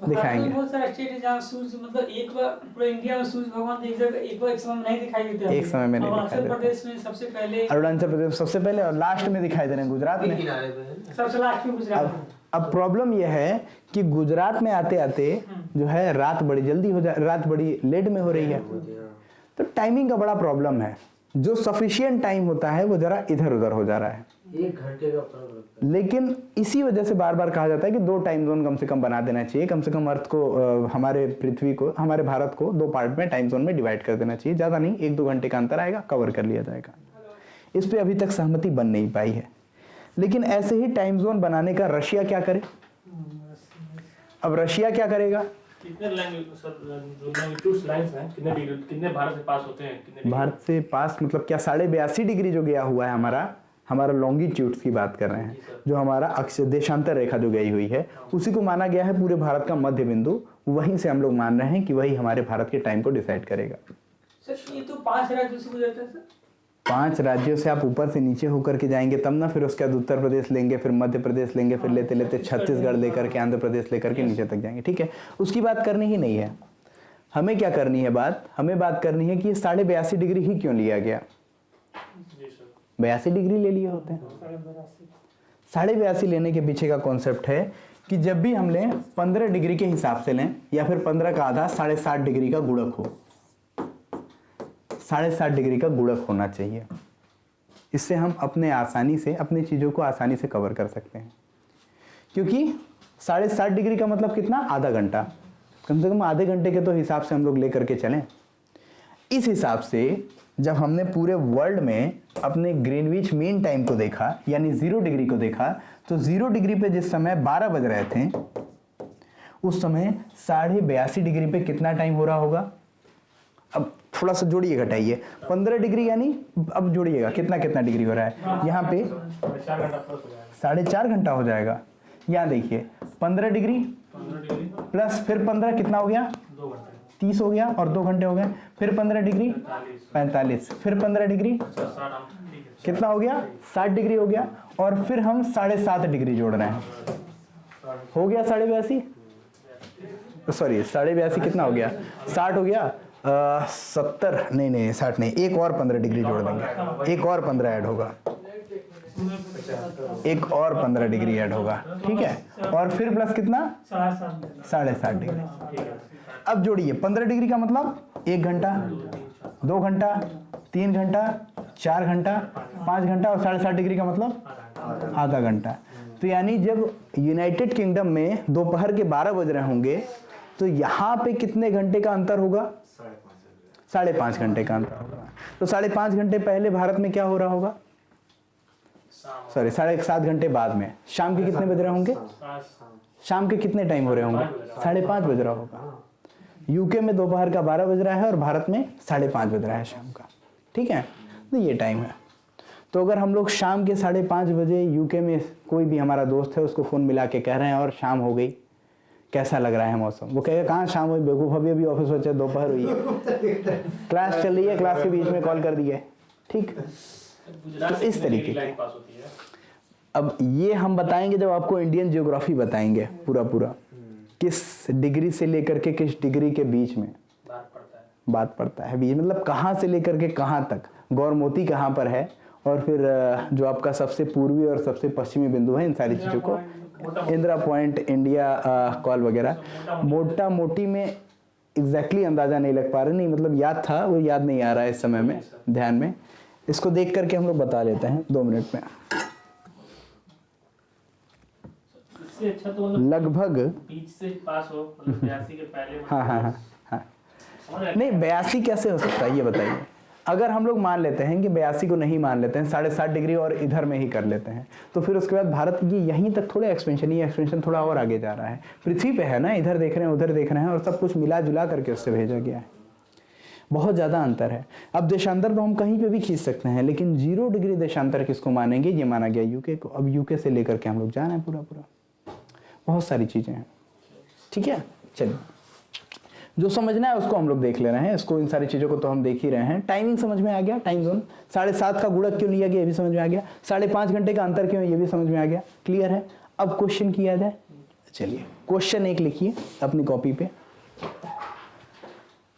दिखाएंगे। बहुत सारे स्टेट है जहाँ सूरज मतलब एक बार पूरे इंडिया में सूरज भगवान एक समय में नहीं दिखाई देते। एक समय में नहीं दिखाई देते। अरुणाचल प्रदेश में सबसे पहले, अरुणाचल प्रदेश सबसे पहले और लास्ट में दिखाई दे रहे हैं, गुजरात में किनारे पे है। सबसे लास्ट में गुजरात में। अब प्रॉब्लम यह है कि गुजरात में आते आते जो है रात बड़ी लेट में हो रही है, तो टाइमिंग का बड़ा प्रॉब्लम है। जो सफिशिएंट टाइम होता है वो जरा इधर उधर हो जा रहा है, 1 घंटे का फर्क लगता है। लेकिन इसी वजह से बार बार कहा जाता है कि 2 टाइम जोन कम से कम बना देना चाहिए, कम से कम अर्थ को हमारे पृथ्वी को, हमारे भारत को 2 पार्ट में टाइम जोन में डिवाइड कर देना चाहिए। ज़्यादा नहीं, 1-2 घंटे का अंतर आएगा, कवर कर लिया जाएगा। इस पर अभी तक सहमति बन नहीं पाई है। लेकिन ऐसे ही टाइम जोन बनाने का रशिया क्या करे? अब रशिया क्या करेगा? कितने लॉन्गिट्यूड्स लाइंस हैं, कितने भारत से पास होते हैं? भारत से पास मतलब क्या 82.5 डिग्री जो गया हुआ है हमारा लॉन्गिट्यूड्स की बात कर रहे हैं, जो हमारा अक्षर देशांतर रेखा जो गई हुई है उसी को माना गया है पूरे भारत का मध्य बिंदु। वहीं से हम लोग मान रहे हैं कि वही हमारे भारत के टाइम को डिसाइड करेगा। सर ये तो 5 राज्यों से गुजरता है सर। 5 राज्यों से आप ऊपर से नीचे होकर के जाएंगे तब ना, फिर उसके बाद उत्तर प्रदेश लेंगे, फिर मध्य प्रदेश लेंगे, फिर लेते लेते छत्तीसगढ़ लेकर के आंध्र प्रदेश लेकर के नीचे तक जाएंगे। ठीक है, उसकी बात करनी ही नहीं है। हमें क्या करनी है बात? हमें बात करनी है कि ये 82.5 डिग्री ही क्यों लिया गया? 82 डिग्री ले लिए होते हैं। 82.5 लेने के पीछे का कॉन्सेप्ट है कि जब भी हम लें 15 डिग्री के हिसाब से लें या फिर 15 का आधा 60.5 डिग्री का गुणक हो, 60.5 डिग्री का गुणक होना चाहिए। इससे हम अपनी चीज़ों को आसानी से कवर कर सकते हैं, क्योंकि 60.5 डिग्री का मतलब कितना? आधा घंटा। कम से कम आधे घंटे के तो हिसाब से हम लोग लेकर के चलें। इस हिसाब से जब हमने पूरे वर्ल्ड में अपने ग्रीनविच मीन टाइम को देखा, यानी 0 डिग्री को देखा, तो 0 डिग्री पे जिस समय 12 बज रहे थे उस समय 82.5 डिग्री पे कितना टाइम हो रहा होगा? अब थोड़ा सा जोड़िए घटाइए, 15 डिग्री यानी अब जोड़िएगा कितना डिग्री हो रहा है यहाँ पे? 4.5 घंटा हो जाएगा। यहाँ देखिए 15 डिग्री प्लस फिर 15 कितना हो गया? 30 हो गया, और 2 घंटे हो गए। फिर 15 डिग्री 45, फिर 15 डिग्री कितना हो गया? 60 डिग्री हो गया, और फिर हम 7.5 डिग्री जोड़ रहे हैं, हो गया 82.5। सॉरी 82.5 कितना हो गया? 60 हो गया। 70 नहीं 60 नहीं, एक और 15 डिग्री जोड़ देंगे, एक और 15 ऐड होगा, एक और 15 डिग्री ऐड होगा। ठीक है, और फिर प्लस कितना? 7.5 डिग्री। अब जोड़िए 15 डिग्री का मतलब 1 घंटा, 2 घंटा, 3 घंटा, 4 घंटा, 5 घंटा, और 7.5 डिग्री का मतलब आधा घंटा। तो यानी जब यूनाइटेड किंगडम में दोपहर के 12 बज रहे होंगे तो यहाँ पे कितने घंटे का अंतर होगा? 5.5 घंटे का अंतर होगा। तो 5.5 घंटे पहले भारत में क्या हो रहा होगा? सॉरी 7.5 घंटे बाद में शाम के कितने बज रहे होंगे? शाम के कितने टाइम हो रहे होंगे? 5:30 बज रहा होगा। यूके में दोपहर का 12 बज रहा है और भारत में 5:30 बज रहा है शाम का। ठीक है, तो ये टाइम है। तो अगर हम लोग शाम के 5:30 बजे यूके में कोई भी हमारा दोस्त है उसको फ़ोन मिला के कह रहे हैं और शाम हो गई, कैसा लग रहा है मौसम? वो कहेगा कहाँ शाम हुई बेवकूफ़, अभी ऑफिस बचे, दोपहर हुई है, क्लास चल रही है, क्लास के बीच में कॉल कर दिया है। ठीक, तो इस तरीके की। अब ये हम बताएंगे जब आपको इंडियन ज्योग्राफी बताएंगे पूरा किस डिग्री से लेकर के किस डिग्री के बीच में बात पड़ता है बीच, मतलब कहाँ से लेकर के कहाँ तक, गौरमोती कहाँ पर है, और फिर जो आपका सबसे पूर्वी और सबसे पश्चिमी बिंदु है, इन सारी चीज़ों को, इंदिरा पॉइंट, इंडिया कॉल वगैरह। मोटा मोटी में एग्जैक्टली अंदाज़ा नहीं लग पा रहे, नहीं मतलब याद था, वो याद नहीं आ रहा है इस समय में ध्यान में। इसको देख करके हम लोग बता लेते हैं 2 मिनट में। अच्छा तो मतलब लगभग बीच से पास हो, मतलब 82 के पहले। हाँ। नहीं 82 कैसे हो सकता है ये बताइए। अगर हम लोग मान लेते हैं कि 82 को नहीं मान लेते हैं, 7.5 डिग्री और इधर में ही कर लेते हैं, तो फिर उसके बाद भारत की यहीं तक थोड़ा एक्सपेंशन, ये एक्सपेंशन थोड़ा और आगे जा रहा है। पृथ्वी पे है ना, इधर देख रहे हैं उधर देख रहे हैं, और सब कुछ मिला जुला करके उससे भेजा गया है। बहुत ज़्यादा अंतर है। अब देशांतर तो हम कहीं पे भी खींच सकते हैं, लेकिन 0 डिग्री देशांतर किसको मानेंगे? ये माना गया यूके को। अब यूके से लेकर के हम लोग जाना है पूरा बहुत सारी चीज़ें हैं। ठीक है, चलिए जो समझना है उसको हम लोग देख ले रहे हैं, इसको इन सारी चीज़ों को तो हम देख ही रहे हैं। टाइमिंग समझ में आ गया, टाइम जोन 7.5 का गुणक क्यों लिया गया ये भी समझ में आ गया, 5.5 घंटे का अंतर क्यों है ये भी समझ में आ गया। क्लियर है? अब क्वेश्चन किया जाए। चलिए क्वेश्चन 1 लिखिए अपनी कॉपी पे।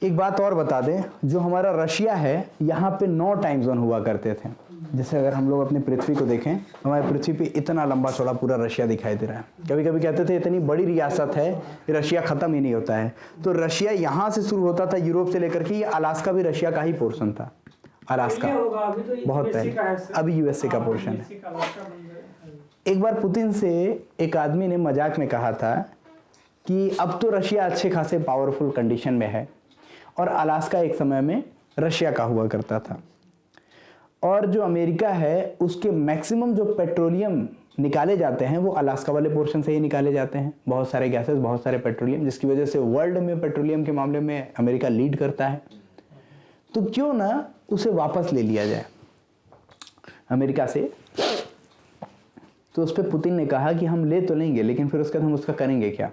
एक बात और बता दें, जो हमारा रशिया है यहाँ पे 9 टाइम जोन हुआ करते थे। जैसे अगर हम लोग अपनी पृथ्वी को देखें, हमारी पृथ्वी पे इतना लंबा चौड़ा पूरा रशिया दिखाई दे रहा है। कभी कभी कहते थे इतनी बड़ी रियासत है, रशिया ख़त्म ही नहीं होता है। तो रशिया यहाँ से शुरू होता था यूरोप से लेकर के, ये अलास्का भी रशिया का ही पोर्शन था। अलास्का बहुत पहले, अभी यूएसए का पोर्शन है। एक बार पुतिन से एक आदमी ने मजाक में कहा था कि अब तो रशिया अच्छे खासे पावरफुल कंडीशन में है और अलास्का एक समय में रशिया का हुआ करता था। और जो अमेरिका है उसके मैक्सिमम जो पेट्रोलियम निकाले जाते हैं वो अलास्का वाले पोर्शन से ही निकाले जाते हैं। बहुत सारे गैसेस, बहुत सारे पेट्रोलियम, जिसकी वजह से वर्ल्ड में पेट्रोलियम के मामले में अमेरिका लीड करता है। तो क्यों ना उसे वापस ले लिया जाए अमेरिका से। तो उस पर पुतिन ने कहा कि हम ले तो लेंगे लेकिन फिर उसके बाद हम उसका करेंगे क्या,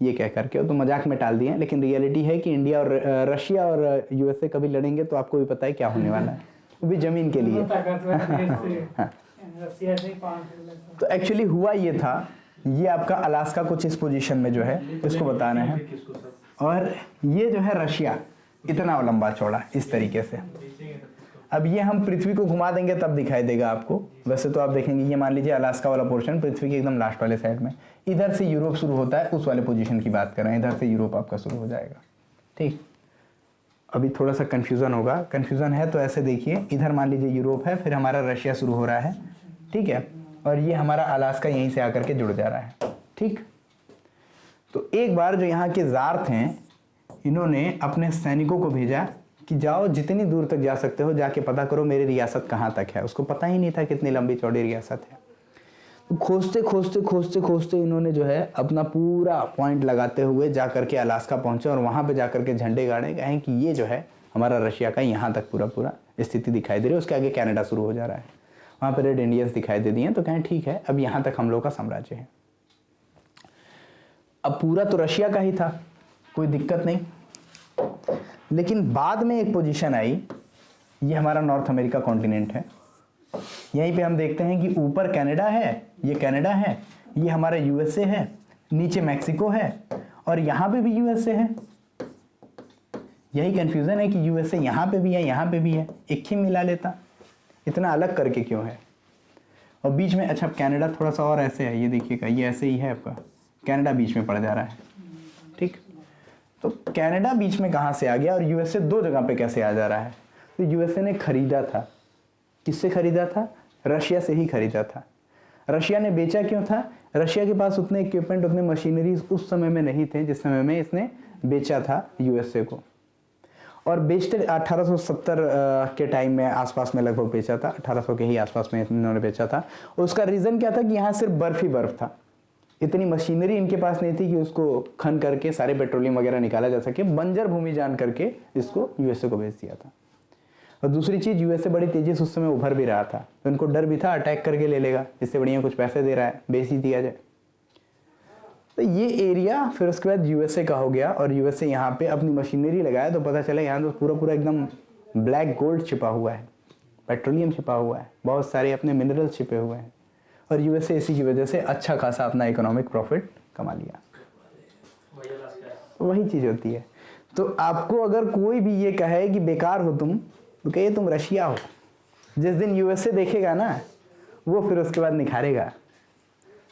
ये कह करके तो मजाक में टाल दिए। लेकिन रियलिटी है कि इंडिया और रशिया और यूएसए कभी लड़ेंगे तो आपको भी पता है क्या होने वाला है, वो भी जमीन के लिए। तो एक्चुअली हुआ ये था, ये आपका अलास्का कुछ इस पोजीशन में जो है इसको बताना है, और ये जो है रशिया इतना लंबा चौड़ा इस तरीके से। अब ये हम पृथ्वी को घुमा देंगे तब दिखाई देगा आपको। वैसे तो आप देखेंगे ये मान लीजिए अलास्का वाला पोर्शन पृथ्वी के एकदम लास्ट वाले साइड में, इधर से यूरोप शुरू होता है, उस वाले पोजीशन की बात कर रहे हैं, इधर से यूरोप आपका शुरू हो जाएगा। ठीक, अभी थोड़ा सा कन्फ्यूज़न होगा, कन्फ्यूज़न है तो ऐसे देखिए, इधर मान लीजिए यूरोप है, फिर हमारा रशिया शुरू हो रहा है, ठीक है, और ये हमारा अलास्का यहीं से आकर के जुड़ जा रहा है। ठीक, तो एक बार जो यहाँ के जार थे, इन्होंने अपने सैनिकों को भेजा कि जाओ जितनी दूर तक जा सकते हो जाके पता करो मेरी रियासत कहाँ तक है। उसको पता ही नहीं था कितनी लंबी चौड़ी रियासत है। तो खोजते खोजते खोजते खोजते इन्होंने जो है अपना पूरा पॉइंट लगाते हुए जा करके अलास्का पहुँचे और वहाँ पे जा करके झंडे गाड़े, कहें कि ये जो है हमारा रशिया का यहाँ तक पूरा पूरा स्थिति दिखाई दे रही है। उसके आगे कनाडा शुरू हो जा रहा है, वहाँ पर रेड इंडियंस दिखाई दे दिए, तो कहें ठीक है अब यहाँ तक हम लोग का साम्राज्य है। अब पूरा तो रशिया का ही था, कोई दिक्कत नहीं। लेकिन बाद में एक पोजीशन आई, ये हमारा नॉर्थ अमेरिका कॉन्टिनेंट है, यहीं पे हम देखते हैं कि ऊपर कनाडा है, ये कनाडा है, ये हमारा यूएसए है, नीचे मैक्सिको है और यहाँ पे भी यूएसए है। यही कंफ्यूजन है कि यूएसए यहाँ पे भी है, यहाँ पे भी है, एक ही मिला लेता, इतना अलग करके क्यों है। और बीच में, अच्छा कनाडा थोड़ा सा और ऐसे है, ये देखिएगा, ये ऐसे ही है आपका, कनाडा बीच में पड़ जा रहा है। ठीक, तो कनाडा बीच में कहाँ से आ गया और यूएसए दो जगह पे कैसे आ जा रहा है। तो यूएसए ने खरीदा था, किससे खरीदा था, रशिया से ही खरीदा था। रशिया ने बेचा क्यों था, रशिया के पास उतने इक्विपमेंट, उतने मशीनरीज उस समय में नहीं थे जिस समय में इसने बेचा था यूएसए को। और बेचते 1870 के टाइम में आसपास में लगभग बेचा था, 1800 के ही आसपास में इन्होंने बेचा था। उसका रीज़न क्या था कि यहाँ सिर्फ बर्फ ही बर्फ था, इतनी मशीनरी इनके पास नहीं थी कि उसको खन करके सारे पेट्रोलियम वगैरह निकाला जा सके। बंजर भूमि जान करके इसको यूएसए को बेच दिया था। और दूसरी चीज़, यूएसए बड़ी तेजी से उस समय उभर भी रहा था, तो इनको डर भी था अटैक करके ले लेगा, इससे बढ़िया कुछ पैसे दे रहा है, बेच ही दिया जाए। तो ये एरिया फिर उसके बाद यूएसए का हो गया और यूएसए यहाँ पे अपनी मशीनरी लगाया तो पता चला यहाँ तो पूरा पूरा एकदम ब्लैक गोल्ड छिपा हुआ है, पेट्रोलियम छिपा हुआ है, बहुत सारे अपने मिनरल छिपे हुए हैं। और यूएसए इसी की वजह से अच्छा खासा अपना इकोनॉमिक प्रॉफिट कमा लिया। वही चीज़ होती है। तो आपको अगर कोई भी ये कहे कि बेकार हो तुम, तो कहिए तुम रशिया हो। जिस दिन यूएसए देखेगा ना, वो फिर उसके बाद निखारेगा।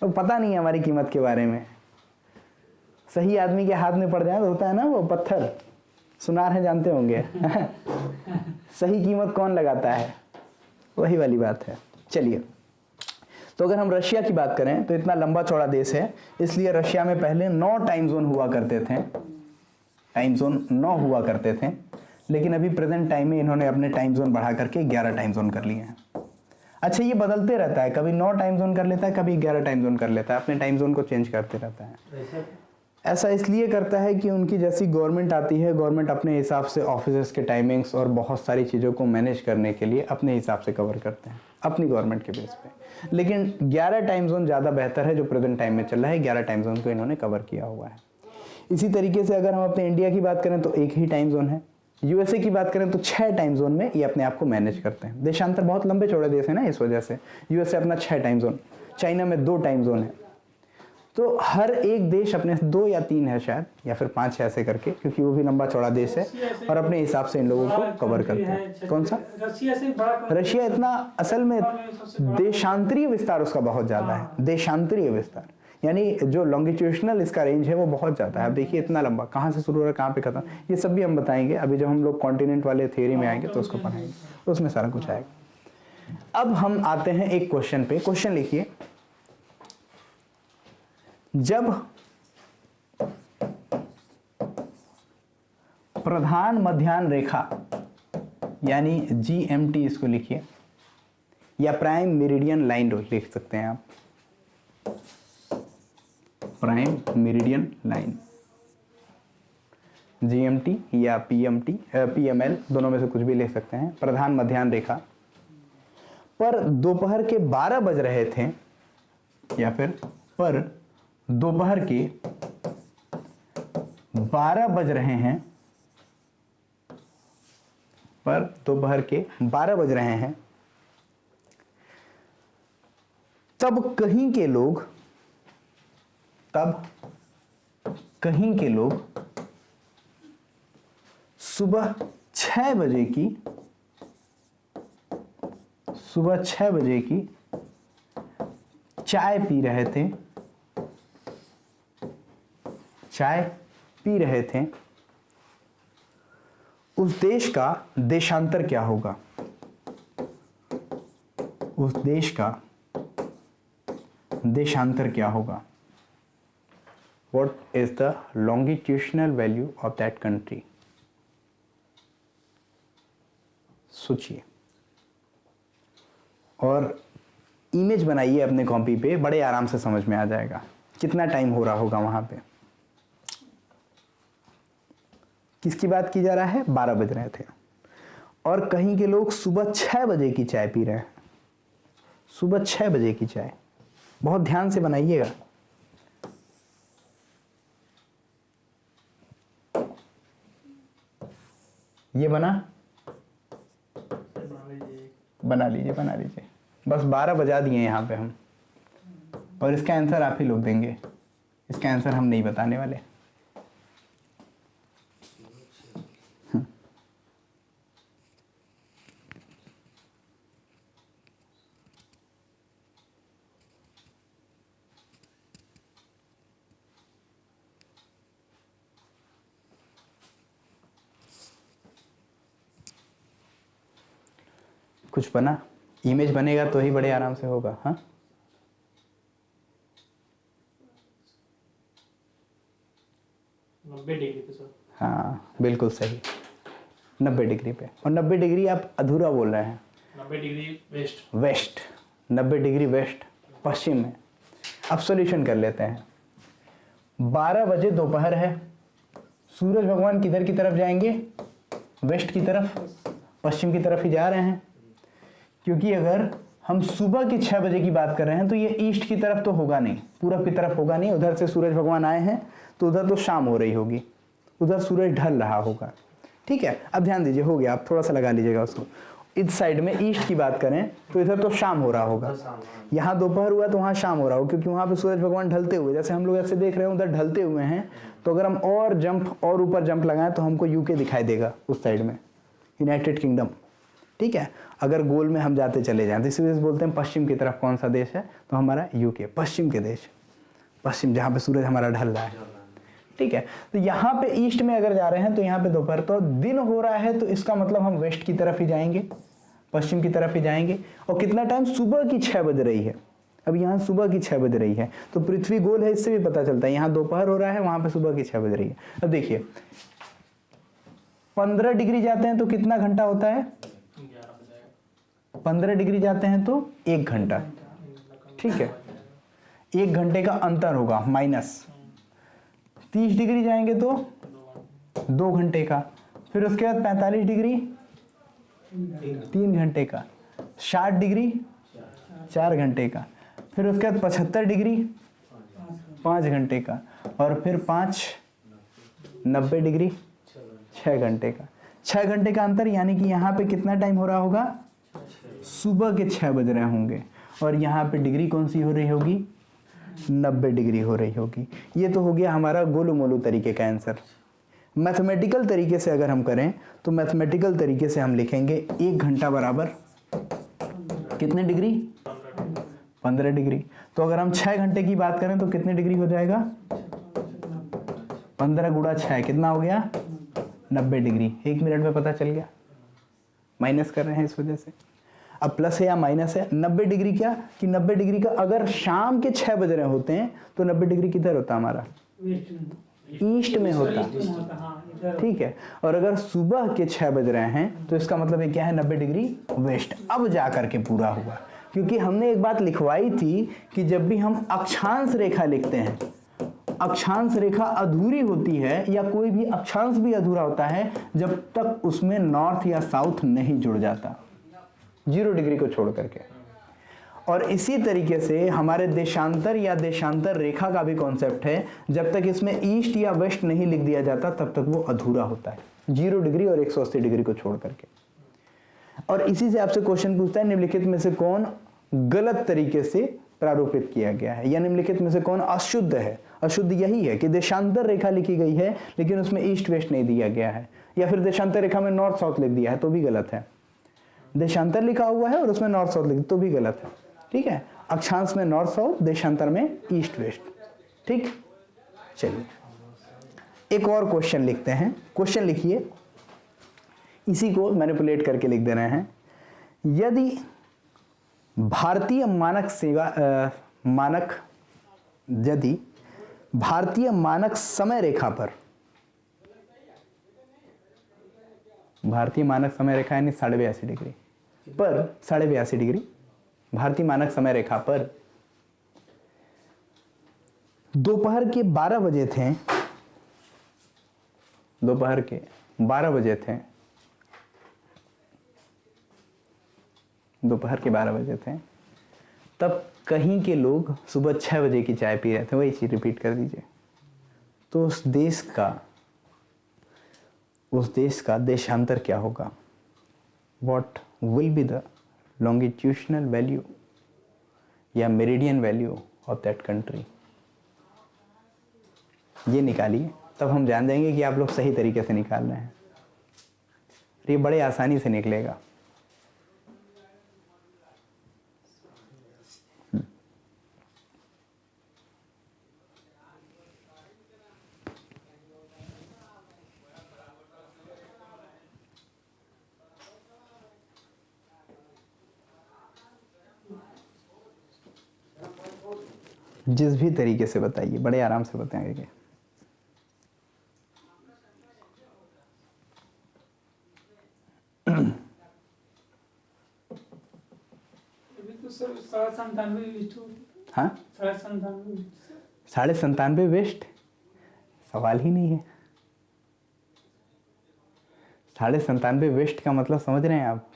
तो पता नहीं है हमारी कीमत के बारे में। सही आदमी के हाथ में पड़ जाए तो होता है ना वो पत्थर, सुनार है जानते होंगे सही कीमत कौन लगाता है, वही वाली बात है। चलिए, तो अगर हम रशिया की बात करें तो इतना लंबा चौड़ा देश है, इसलिए रशिया में पहले 9 टाइम जोन हुआ करते थे, टाइम जोन 9 हुआ करते थे। लेकिन अभी प्रेजेंट टाइम में इन्होंने अपने टाइम जोन बढ़ा करके 11 टाइम जोन कर लिए हैं। अच्छा, ये बदलते रहता है, कभी 9 टाइम जोन कर लेता है, कभी 11 टाइम जोन कर लेता है, अपने टाइम जोन को चेंज करते रहता है। ऐसा इसलिए करता है कि उनकी जैसी गवर्नमेंट आती है, गवर्नमेंट अपने हिसाब से ऑफिस के टाइमिंग्स और बहुत सारी चीज़ों को मैनेज करने के लिए अपने हिसाब से कवर करते हैं अपनी गवर्नमेंट के बेस पे। लेकिन 11 टाइम जोन ज़्यादा बेहतर है, जो प्रेजेंट टाइम में चल रहा है, 11 टाइम जोन को इन्होंने कवर किया हुआ है। इसी तरीके से अगर हम अपने इंडिया की बात करें तो एक ही टाइम जोन है, यूएसए की बात करें तो 6 टाइम जोन में ये अपने आप को मैनेज करते हैं। देशांतर बहुत लंबे चौड़े देश है ना, इस वजह से यूएसए अपना 6 टाइम जोन, चाइना में 2 टाइम जोन है। तो हर एक देश अपने 2 या 3 है शायद, या फिर 5 है ऐसे करके, क्योंकि वो भी लंबा चौड़ा देश है और अपने हिसाब से इन लोगों को कवर करते हैं। कौन सा? रशिया से बड़ा रशिया इतना असल में देशांतरीय विस्तार उसका बहुत ज़्यादा है, देशांतरीय विस्तार, यानी जो लॉन्गिट्यूशनल इसका रेंज है वो बहुत ज़्यादा है। अब देखिए इतना लंबा, कहाँ से शुरू हो रहा है, कहाँ पे खत्म, ये सब भी हम बताएंगे अभी जब हम लोग कॉन्टिनेंट वाले थियोरी में आएंगे तो उसको पढ़ाएंगे, तो उसमें सारा कुछ आएगा। अब हम आते हैं एक क्वेश्चन पे। क्वेश्चन लिखिए, जब प्रधान मध्याह्न रेखा यानी GMT इसको लिखिए, या प्राइम मेरिडियन लाइन लिख सकते हैं आप, प्राइम मेरिडियन लाइन, GMT या PML दोनों में से कुछ भी लिख सकते हैं। प्रधान मध्याह्न रेखा पर दोपहर के 12 बज रहे थे, या फिर पर दोपहर के 12 बज रहे हैं, पर दोपहर के 12 बज रहे हैं, तब कहीं के लोग सुबह 6 बजे की चाय पी रहे थे। उस देश का देशांतर क्या होगा? उस देश का देशांतर क्या होगा? What is the longitudinal value of that country? सोचिए और इमेज बनाइए अपने कॉपी पे, बड़े आराम से समझ में आ जाएगा कितना टाइम हो रहा होगा वहां पे। किसकी बात की जा रहा है? 12 बज रहे थे और कहीं के लोग सुबह 6 बजे की चाय पी रहे हैं। सुबह 6 बजे की चाय, बहुत ध्यान से बनाइएगा। ये बना लीजिए। बस 12 बजा दिए यहाँ पे हम, और इसका आंसर आप ही लोग देंगे, इसका आंसर हम नहीं बताने वाले। कुछ बना? इमेज बनेगा तो ही बड़े आराम से होगा। हाँ, 90 डिग्री पे सर। हाँ बिल्कुल सही, 90 डिग्री पे। और 90 डिग्री आप अधूरा बोल रहे हैं। 90 डिग्री वेस्ट, 90 डिग्री वेस्ट पश्चिम में। अब सॉल्यूशन कर लेते हैं। 12 बजे दोपहर है, सूरज भगवान किधर की तरफ जाएंगे? वेस्ट की तरफ, पश्चिम की तरफ ही जा रहे हैं, क्योंकि अगर हम सुबह की 6 बजे की बात कर रहे हैं तो ये ईस्ट की तरफ तो होगा नहीं, पूरब की तरफ होगा नहीं। उधर से सूरज भगवान आए हैं तो उधर तो शाम हो रही होगी, उधर सूरज ढल रहा होगा। ठीक है, अब ध्यान दीजिए, हो गया, आप थोड़ा सा लगा लीजिएगा उसको। इस साइड में ईस्ट की बात करें तो इधर तो शाम हो रहा होगा, यहाँ दोपहर हुआ तो वहाँ शाम हो रहा होगा, क्योंकि वहाँ पे सूरज भगवान ढलते हुए, जैसे हम लोग ऐसे देख रहे हैं उधर ढलते हुए हैं। तो अगर हम और ऊपर जंप लगाएं तो हमको यूके दिखाई देगा उस साइड में, यूनाइटेड किंगडम। ठीक है, अगर गोल में हम जाते चले जाएं तो इसी वजह से बोलते हैं पश्चिम की तरफ कौन सा देश है, तो हमारा यूके, पश्चिम के देश, पश्चिम जहाँ पे सूरज हमारा ढल रहा है। ठीक है, तो यहाँ पे ईस्ट में अगर जा रहे हैं तो यहाँ पे दोपहर, तो दिन हो रहा है तो इसका मतलब हम वेस्ट की तरफ ही जाएंगे, पश्चिम की तरफ ही जाएंगे। और कितना टाइम? सुबह की 6 बज रही है। अब यहाँ सुबह की 6 बज रही है तो पृथ्वी गोल है, इससे भी पता चलता है। यहाँ दोपहर हो रहा है, वहां पे सुबह की 6 बज रही है। अब देखिए 15 डिग्री जाते हैं तो कितना घंटा होता है? 15 डिग्री जाते हैं तो 1 घंटा। ठीक है, 1 घंटे का अंतर होगा माइनस। 30 डिग्री जाएंगे तो 2 घंटे का, फिर उसके बाद 45 डिग्री 3 घंटे का, 60 डिग्री 4 घंटे का, फिर उसके बाद 75 डिग्री 5 घंटे का, और फिर 90 डिग्री 6 घंटे का। 6 घंटे का अंतर, यानी कि यहाँ पे कितना टाइम हो रहा होगा? सुबह के 6 बज रहे होंगे। और यहाँ पे डिग्री कौन सी हो रही होगी? 90 डिग्री हो रही होगी। ये तो हो गया हमारा गोलू मोलू तरीके का आंसर। मैथमेटिकल तरीके से अगर हम करें तो मैथमेटिकल तरीके से हम लिखेंगे 1 घंटा बराबर कितने डिग्री, 15 डिग्री। तो अगर हम 6 घंटे की बात करें तो कितने डिग्री हो जाएगा, 15 गुणा 6 कितना हो गया, 90 डिग्री। 1 मिनट में पता चल गया। माइनस कर रहे हैं इस वजह से। अब प्लस है या माइनस है, 90 डिग्री क्या कि 90 डिग्री का अगर शाम के 6 बज रहे होते हैं तो 90 डिग्री किधर होता हमारा, ईस्ट में होता, ठीक है। और अगर सुबह के 6 बज रहे हैं तो इसका मतलब ये क्या है, 90 डिग्री वेस्ट। अब जा करके पूरा हुआ, क्योंकि हमने एक बात लिखवाई थी कि जब भी हम अक्षांश रेखा लिखते हैं, अक्षांश रेखा अधूरी होती है या कोई भी अक्षांश भी अधूरा होता है जब तक उसमें नॉर्थ या साउथ नहीं जुड़ जाता, 0 डिग्री को छोड़ करके। और इसी तरीके से हमारे देशांतर या देशांतर रेखा का भी कॉन्सेप्ट है, जब तक इसमें ईस्ट या वेस्ट नहीं लिख दिया जाता तब तक वो अधूरा होता है, 0 डिग्री और 180 डिग्री को छोड़ करके। और इसी से आपसे क्वेश्चन पूछता है निम्नलिखित में से कौन गलत तरीके से प्रारूपित किया गया है, या निम्नलिखित में से कौन अशुद्ध है। अशुद्ध यही है कि देशांतर रेखा लिखी गई है लेकिन उसमें ईस्ट वेस्ट नहीं दिया गया है, या फिर देशांतर रेखा में नॉर्थ साउथ लिख दिया है तो भी गलत है। देशांतर लिखा हुआ है और उसमें नॉर्थ साउथ लिख तो भी गलत है, ठीक है। अक्षांश में नॉर्थ साउथ, देशांतर में ईस्ट वेस्ट, ठीक। चलिए एक और क्वेश्चन लिखते हैं। क्वेश्चन लिखिए, इसी को मैनिपुलेट करके लिख दे रहे हैं। यदि भारतीय मानक समय रेखा पर, भारतीय मानक समय रेखा यानी 82.5 डिग्री पर, 82.5 डिग्री भारतीय मानक समय रेखा पर दोपहर के 12 बजे थे, दोपहर के 12 बजे थे, दोपहर के 12 बजे थे, तब कहीं के लोग सुबह 6 बजे की चाय पी रहे थे। वही चीज रिपीट कर दीजिए। तो उस देश का देशांतर क्या होगा, what will be the longitudinal value या meridian value of that country. ये निकालिए, तब हम जान जाएंगे कि आप लोग सही तरीके से निकाल रहे हैं। ये बड़े आसानी से निकलेगा। जिस भी तरीके से बताइए, बड़े आराम से बताएंगे। तो सर 97 हाँ 97.5 वेस्ट, सवाल ही नहीं है। 97.5 वेस्ट का मतलब समझ रहे हैं आप।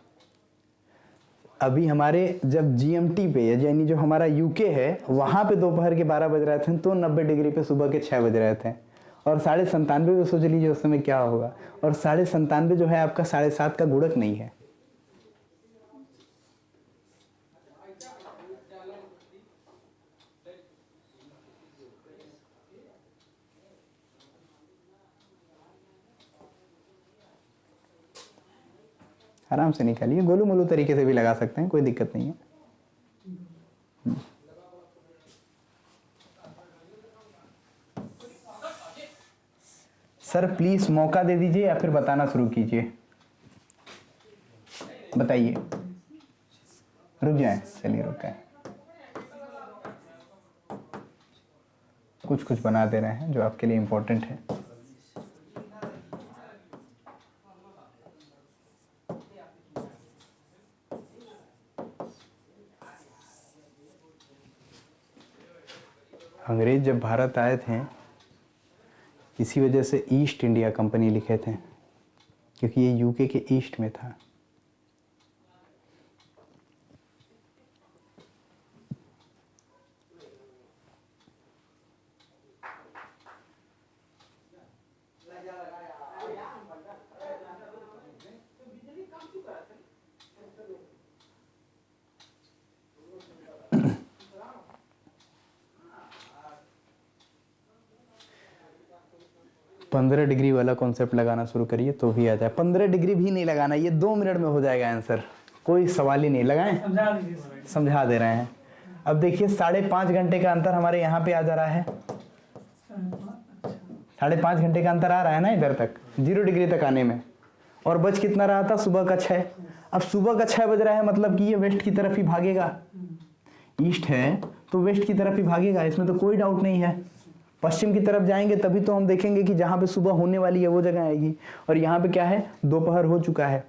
अभी हमारे जब जीएमटी पे यानी जो हमारा यूके है वहां पे दोपहर के 12 बज रहे थे तो 90 डिग्री पे सुबह के 6 बज रहे थे। और 97.5 पे सोच लीजिए उस समय क्या होगा। और 97.5 जो है आपका 7.5 का गुणक नहीं है। आराम से निकालिए, गोलू मोलू तरीके से भी लगा सकते हैं, कोई दिक्कत नहीं है। सर प्लीज मौका दे दीजिए या फिर बताना शुरू कीजिए। बताइए, रुक जाएं, चलिए रुक गए। कुछ कुछ बना दे रहे हैं जो आपके लिए इंपॉर्टेंट है। अंग्रेज जब भारत आए थे इसी वजह से ईस्ट इंडिया कंपनी लिखे थे, क्योंकि ये यूके के ईस्ट में था। 15 डिग्री वाला कॉन्सेप्ट लगाना शुरू करिए तो भी आ जाए। 15 डिग्री भी नहीं लगाना, ये 2 मिनट में हो जाएगा आंसर, कोई सवाल ही नहीं। लगाएं, समझा दीजिए सर। समझा दे रहे हैं। अब देखिए 5.5 घंटे का अंतर हमारे यहाँ पे आ जा रहा है, 5.5 घंटे का अंतर आ रहा है ना इधर तक 0 डिग्री तक आने में। और बज कितना रहा था? सुबह का 6। अब सुबह का 6 बज रहा है, मतलब कि ये वेस्ट की तरफ ही भागेगा। ईस्ट है तो वेस्ट की तरफ ही भागेगा, इसमें तो कोई डाउट नहीं है। पश्चिम की तरफ जाएंगे तभी तो हम देखेंगे कि जहाँ पे सुबह होने वाली है वो जगह आएगी। और यहाँ पे क्या है? दोपहर हो चुका है,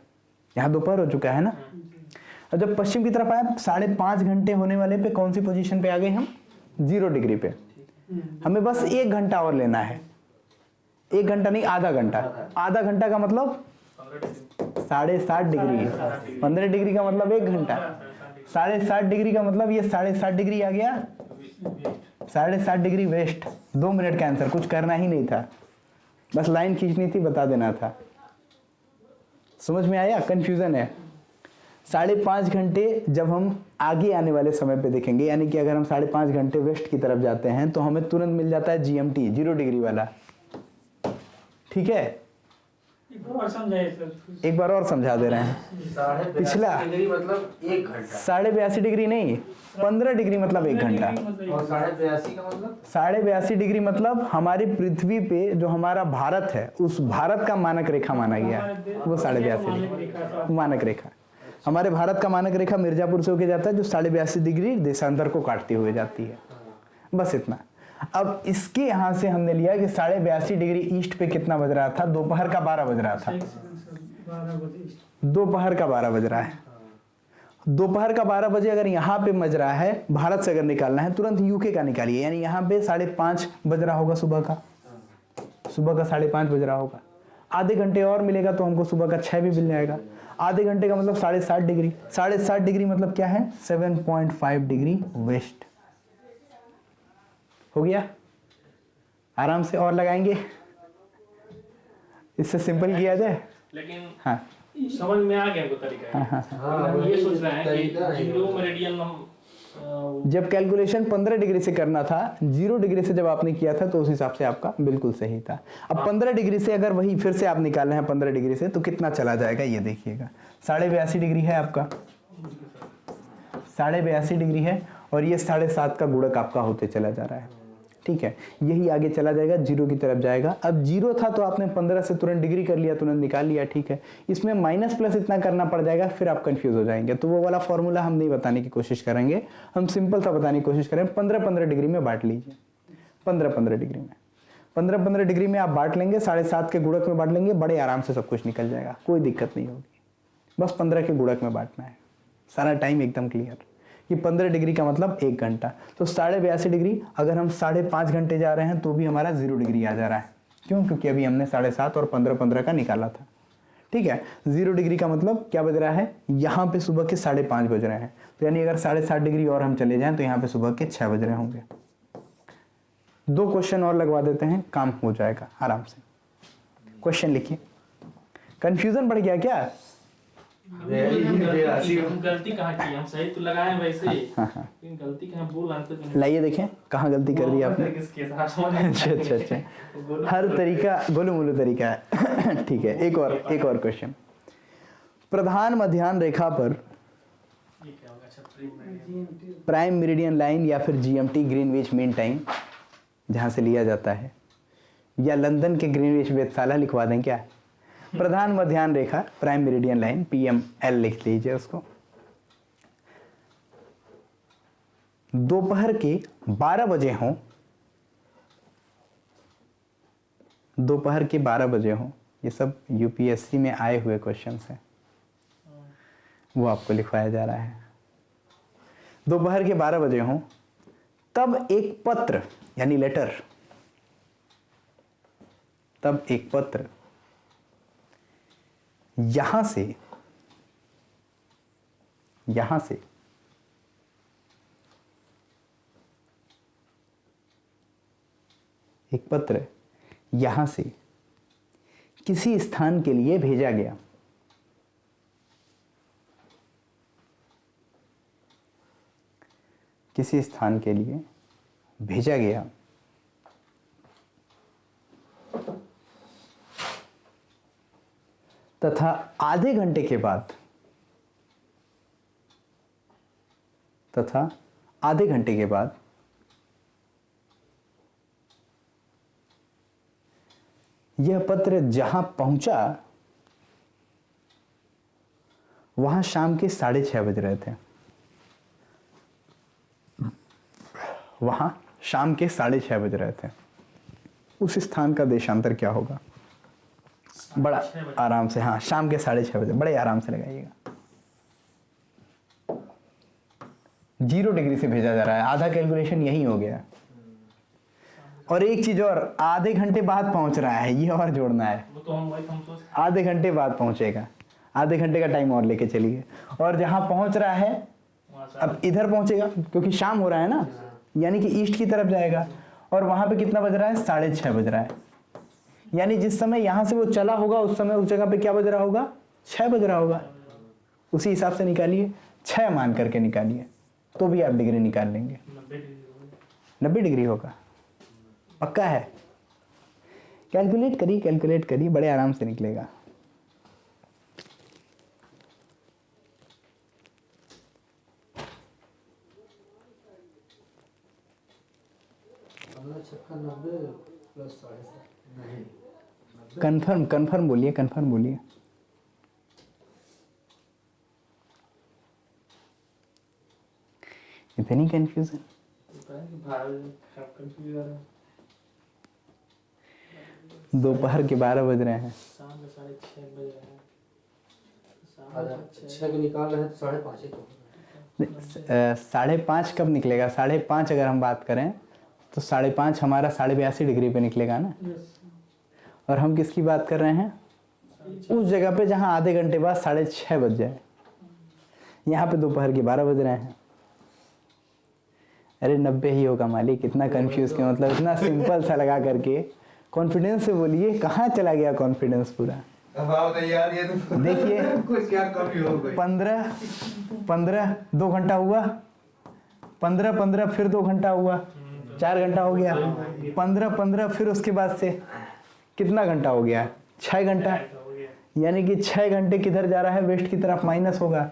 यहाँ दोपहर हो चुका है ना। और जब पश्चिम की तरफ आए 5.5 घंटे होने वाले पे कौन सी पोजीशन पे आ गए हम? 0 डिग्री पे। हमें बस 1 घंटा और लेना है, 1 घंटा नहीं, आधा घंटा। आधा घंटा का मतलब 7.5 डिग्री, 15 डिग्री का मतलब 1 घंटा, 7.5 डिग्री का मतलब ये 7.5 डिग्री आ गया, 7.5 डिग्री वेस्ट। 2 मिनट का आंसर, कुछ करना ही नहीं था, बस लाइन खींचनी थी, बता देना था। समझ में आया? कंफ्यूजन है। 5.5 घंटे जब हम आगे आने वाले समय पे देखेंगे, यानी कि अगर हम 5.5 घंटे वेस्ट की तरफ जाते हैं तो हमें तुरंत मिल जाता है GMT, 0 डिग्री वाला। ठीक है, एक बार समझाइए सर। एक बार और समझा दे रहे हैं। 82 पिछला डिग्री मतलब 1 घंटा, 82 डिग्री नहीं, 15 डिग्री मतलब 1 घंटा। और 82.5 का मतलब 82 डिग्री मतलब हमारी पृथ्वी पे जो हमारा भारत है, उस भारत का मानक रेखा माना गया, वो 82 डिग्री मानक रेखा। हमारे भारत का मानक रेखा मिर्जापुर से होके जाता है, जो 82 डिग्री देशांतर को काटते हुए जाती है। बस इतना। अब इसके यहाँ से हमने लिया कि 82 डिग्री ईस्ट पे कितना बज रहा था? दोपहर का 12 बज रहा था। 12 बजे। दोपहर का 12 बज रहा है। दोपहर का 12 बजे अगर यहाँ पे बज रहा है, भारत से अगर निकालना है तुरंत यूके का निकालिए, यानी यहाँ पे 5:30 बज रहा होगा सुबह का, सुबह का 5:30 बज रहा होगा। आधे घंटे और मिलेगा तो हमको सुबह का 6 भी मिल जाएगा। आधे घंटे का मतलब 7.5 डिग्री, 7.5 डिग्री मतलब क्या है? 7.5 डिग्री वेस्ट। हो गया? आराम से और लगाएंगे, इससे सिंपल किया जाए। लेकिन हाँ समझ में आ गया हमको तरीका। हम ये सोच रहे हैं कि 0 मेरिडियन हम जब कैलकुलेशन 15 डिग्री से करना था, 0 डिग्री से जब आपने किया था तो उस हिसाब से आपका बिल्कुल सही था। अब 15 डिग्री से अगर वही फिर से आप निकाल रहे हैं 15 डिग्री से, तो कितना चला जाएगा ये देखिएगा। 82.5 डिग्री है आपका, 82.5 डिग्री है, और ये 7.5 का गुणक आपका होते चला जा रहा है। ठीक है, यही आगे चला जाएगा, 0 की तरफ जाएगा। अब 0 था तो आपने 15 से तुरंत डिग्री कर लिया, तुरंत निकाल लिया। ठीक है, इसमें माइनस प्लस इतना करना पड़ जाएगा, फिर आप कंफ्यूज हो जाएंगे। तो वो वाला फॉर्मूला हम नहीं बताने की कोशिश करेंगे, हम सिंपल सा बताने की कोशिश करें। 15-15 डिग्री में बांट लीजिए, 15-15 डिग्री में, 15-15 डिग्री में आप बांट लेंगे, 7.5 के गुणक में बांट लेंगे, बड़े आराम से सब कुछ निकल जाएगा, कोई दिक्कत नहीं होगी। बस 15 के गुणक में बांटना है, सारा टाइम एकदम क्लियर। कि 15 डिग्री का मतलब 1 घंटा, तो 82.5 डिग्री अगर हम 5.5 घंटे जा रहे हैं तो भी हमारा 0 डिग्री आ जा रहा है। क्यों? क्योंकि अभी हमने 7.5 और 15-15 का निकाला था। ठीक है, 0 डिग्री का मतलब क्या बज रहा है? यहाँ पे सुबह के 5:30 बज रहे हैं, तो यानी अगर 7.5 डिग्री और हम चले जाएं तो यहाँ पे सुबह के 6 बज रहे होंगे। 2 क्वेश्चन और लगवा देते हैं, काम हो जाएगा आराम से। क्वेश्चन लिखिए। कंफ्यूजन बढ़ गया क्या? हम गलती कहाँ की? हम सही तो लगाए वैसे ही, लेकिन गलती कहाँ? बोल आंसर लाइए देखें कहाँ गलती कर दी आपने। किसके साथ समझ? अच्छा, हर तरीका गोलू मोलू तरीका है। ठीक है, एक और क्वेश्चन। प्रधान मध्याह्न रेखा पर प्राइम मेरिडियन लाइन या फिर GMT ग्रीनविच मीन टाइम जहां से लिया जाता है, या लंदन के ग्रीनविच वेधशाला लिखवा दें क्या? प्रधान मध्याह्न रेखा प्राइम मेरिडियन लाइन PML लिख लीजिए उसको। दोपहर के 12 बजे हों, दोपहर के 12 बजे हों, ये सब UPSC में आए हुए क्वेश्चंस हैं, वो आपको लिखवाया जा रहा है। दोपहर के 12 बजे हों, तब एक पत्र यानी लेटर, तब एक पत्र यहां से एक पत्र यहां से किसी स्थान के लिए भेजा गया। किसी स्थान के लिए भेजा गया तथा आधे घंटे के बाद यह पत्र जहां पहुंचा वहां शाम के 6:30 बज रहे थे। वहां शाम के 6:30 बज रहे थे। उस स्थान का देशांतर क्या होगा? बड़ा आराम से, हाँ, शाम के 6:30 बजे, बड़े आराम से लगाइएगा। 0 डिग्री से भेजा जा रहा है, आधा कैलकुलेशन यही हो गया। और एक चीज और, आधे घंटे बाद पहुंच रहा है, ये और जोड़ना है। वो तो हम आधे घंटे बाद पहुंचेगा, आधे घंटे का टाइम और लेके चलिए। और जहां पहुंच रहा है अब इधर पहुंचेगा, क्योंकि शाम हो रहा है ना, यानी कि ईस्ट की तरफ जाएगा। और वहां पे कितना बज रहा है? 6:30 बज रहा है। यानी जिस समय यहां से वो चला होगा उस समय उस जगह पे क्या बज रहा होगा? 6 बज रहा होगा। उसी हिसाब से निकालिए, 6 मान करके निकालिए, तो भी आप डिग्री निकाल लेंगे। 90 डिग्री होगा, पक्का है? कैलकुलेट करिए, बड़े आराम से निकलेगा। कन्फर्म बोलिए। इतनी कंफ्यूजन? दोपहर के 12 बज रहे हैं। शाम के 6:30 बज रहे हैं। 6 के निकाल रहे हैं तो 5:30 ही तो। 5:30 कब निकलेगा? 5:30 अगर हम बात करें तो 5:30 हमारा 82.5 डिग्री पे निकलेगा ना। और हम किसकी बात कर रहे हैं? उस जगह पे जहां आधे घंटे बाद 6:30 बज जाए। यहाँ पे दोपहर के 12 बज रहे हैं। अरे 90 ही होगा मालिक, इतना कंफ्यूज क्यों? मतलब इतना सिंपल सा लगा करके कॉन्फिडेंस से बोलिए। कहाँ चला गया कॉन्फिडेंस पूरा? यार ये तो देखिए, कुछ क्या कमी हो गई। 15 2 घंटा हुआ, 15 फिर 2 घंटा हुआ, 4 घंटा हो गया। 15 फिर उसके बाद से कितना घंटा हो गया? 6 घंटा। यानी कि 6 घंटे किधर जा रहा है? वेस्ट की तरफ माइनस होगा,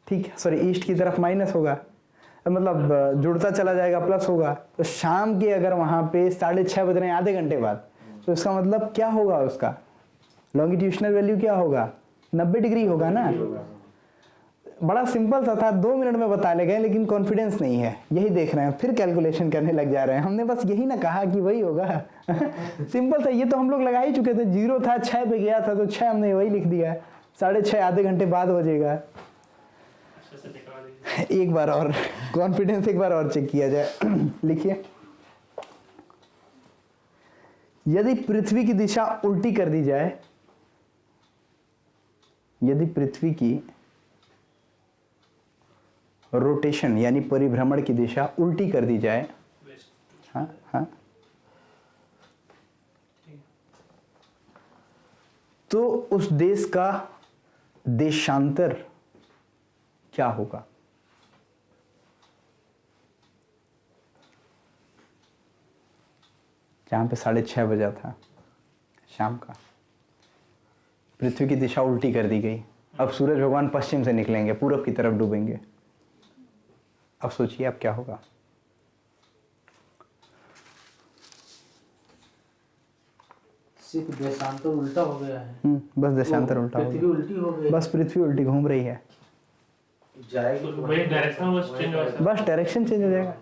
ठीक है, सॉरी ईस्ट की तरफ माइनस होगा, मतलब जुड़ता चला जाएगा, प्लस होगा। तो शाम के अगर वहां पे 6:30 बज रहे हैं आधे घंटे बाद, तो इसका मतलब क्या होगा? उसका लॉन्गिट्यूशनल वैल्यू क्या होगा? 90 डिग्री होगा ना। बड़ा सिंपल सा था, 2 मिनट में बता ले गए, लेकिन कॉन्फिडेंस नहीं है। यही देख रहे हैं, फिर कैलकुलेशन करने लग जा रहे हैं। हमने बस यही ना कहा कि वही होगा। सिंपल था, ये तो हम लोग लगा ही चुके थे। 0 था, 6 पे गया था, तो 6 हमने वही लिख दिया। 6:30 आधे घंटे बाद बजेगा। एक बार और कॉन्फिडेंस एक बार और चेक किया जाए। लिखिए, यदि पृथ्वी की दिशा उल्टी कर दी जाए, यदि पृथ्वी की रोटेशन यानी परिभ्रमण की दिशा उल्टी कर दी जाए, हाँ, तो उस देश का देशांतर क्या होगा? जहां पे 6:30 बजा था शाम का, पृथ्वी की दिशा उल्टी कर दी गई। अब सूरज भगवान पश्चिम से निकलेंगे, पूरब की तरफ डूबेंगे। अब सोचिए अब क्या होगा? सिर्फ देशांतर उल्टा हो गया है। बस देशांतर उल्टा हो पृथ्वी गया। उल्टी हो गई। बस पृथ्वी उल्टी घूम रही है। जाएगी तो वही डायरेक्शन बस चेंज हो जाएगा। बस डायरेक्शन चेंज हो जाएगा,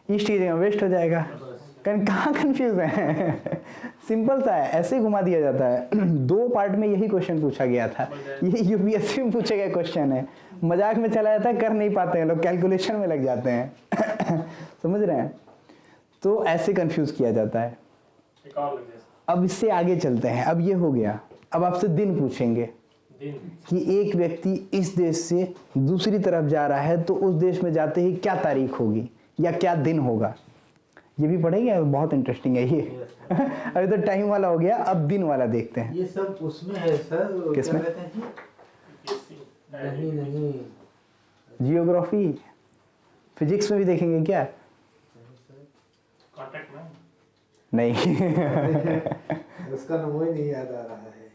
ईस्ट की जगह वेस्ट हो जाएगा। कहाँ कंफ्यूज है? सिंपल सा है, ऐसे घुमा दिया जाता है। 2 पार्ट में यही क्वेश्चन पूछा गया था। ये यूपीएससी में पूछे गए क्वेश्चन है। मजाक में चला जाता है, कर नहीं पाते हैं लोग, कैलकुलेशन में लग जाते हैं। समझ रहे हैं? तो ऐसे कंफ्यूज किया जाता है। अब इससे आगे चलते हैं। अब ये हो गया, अब आपसे दिन पूछेंगे कि एक व्यक्ति इस देश से दूसरी तरफ जा रहा है, तो उस देश में जाते ही क्या तारीख होगी या क्या दिन होगा? ये भी पढ़ेंगे, बहुत इंटरेस्टिंग है ये। अभी तो टाइम वाला हो गया, अब दिन वाला देखते हैं। ये सब उसमें है सर। किसमें? क्या कहते हैं? नहीं जियोग्राफी, फिजिक्स में भी देखेंगे क्या? कॉन्टैक्ट में नहीं। उसका नाम ही नहीं याद आ रहा है।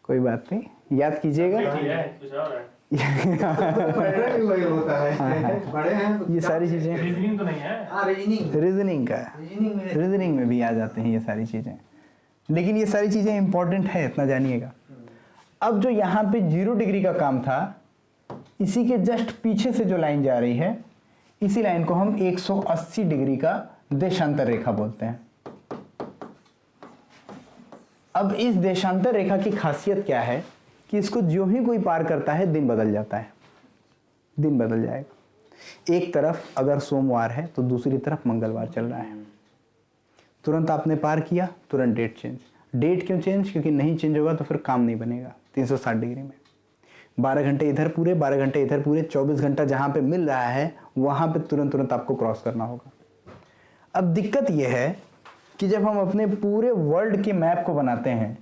कोई बात नहीं, याद कीजिएगा। ठीक है, कुछ और है। पैटर्न भी वही होता है, बड़े हैं तो ये सारी चीजें रीजनिंग तो नहीं है। हाँ रीजनिंग रीजनिंग का, रीजनिंग में भी आ जाते हैं ये सारी चीजें, लेकिन ये सारी चीजें इंपॉर्टेंट है, इतना जानिएगा। अब जो यहाँ पे 0 डिग्री का काम था, इसी के जस्ट पीछे से जो लाइन जा रही है, इसी लाइन को हम 180 डिग्री का देशांतर रेखा बोलते हैं। अब इस देशांतर रेखा की खासियत क्या है कि इसको जो ही कोई पार करता है दिन बदल जाता है, दिन बदल जाएगा। एक तरफ अगर सोमवार है तो दूसरी तरफ मंगलवार चल रहा है, तुरंत आपने पार किया, तुरंत डेट चेंज। डेट क्यों चेंज? क्योंकि नहीं चेंज होगा तो फिर काम नहीं बनेगा 360 डिग्री में। 12 घंटे इधर पूरे, 12 घंटे इधर पूरे, 24 घंटा जहाँ पे मिल रहा है वहाँ पे तुरंत आपको क्रॉस करना होगा। अब दिक्कत यह है कि जब हम अपने पूरे वर्ल्ड के मैप को बनाते हैं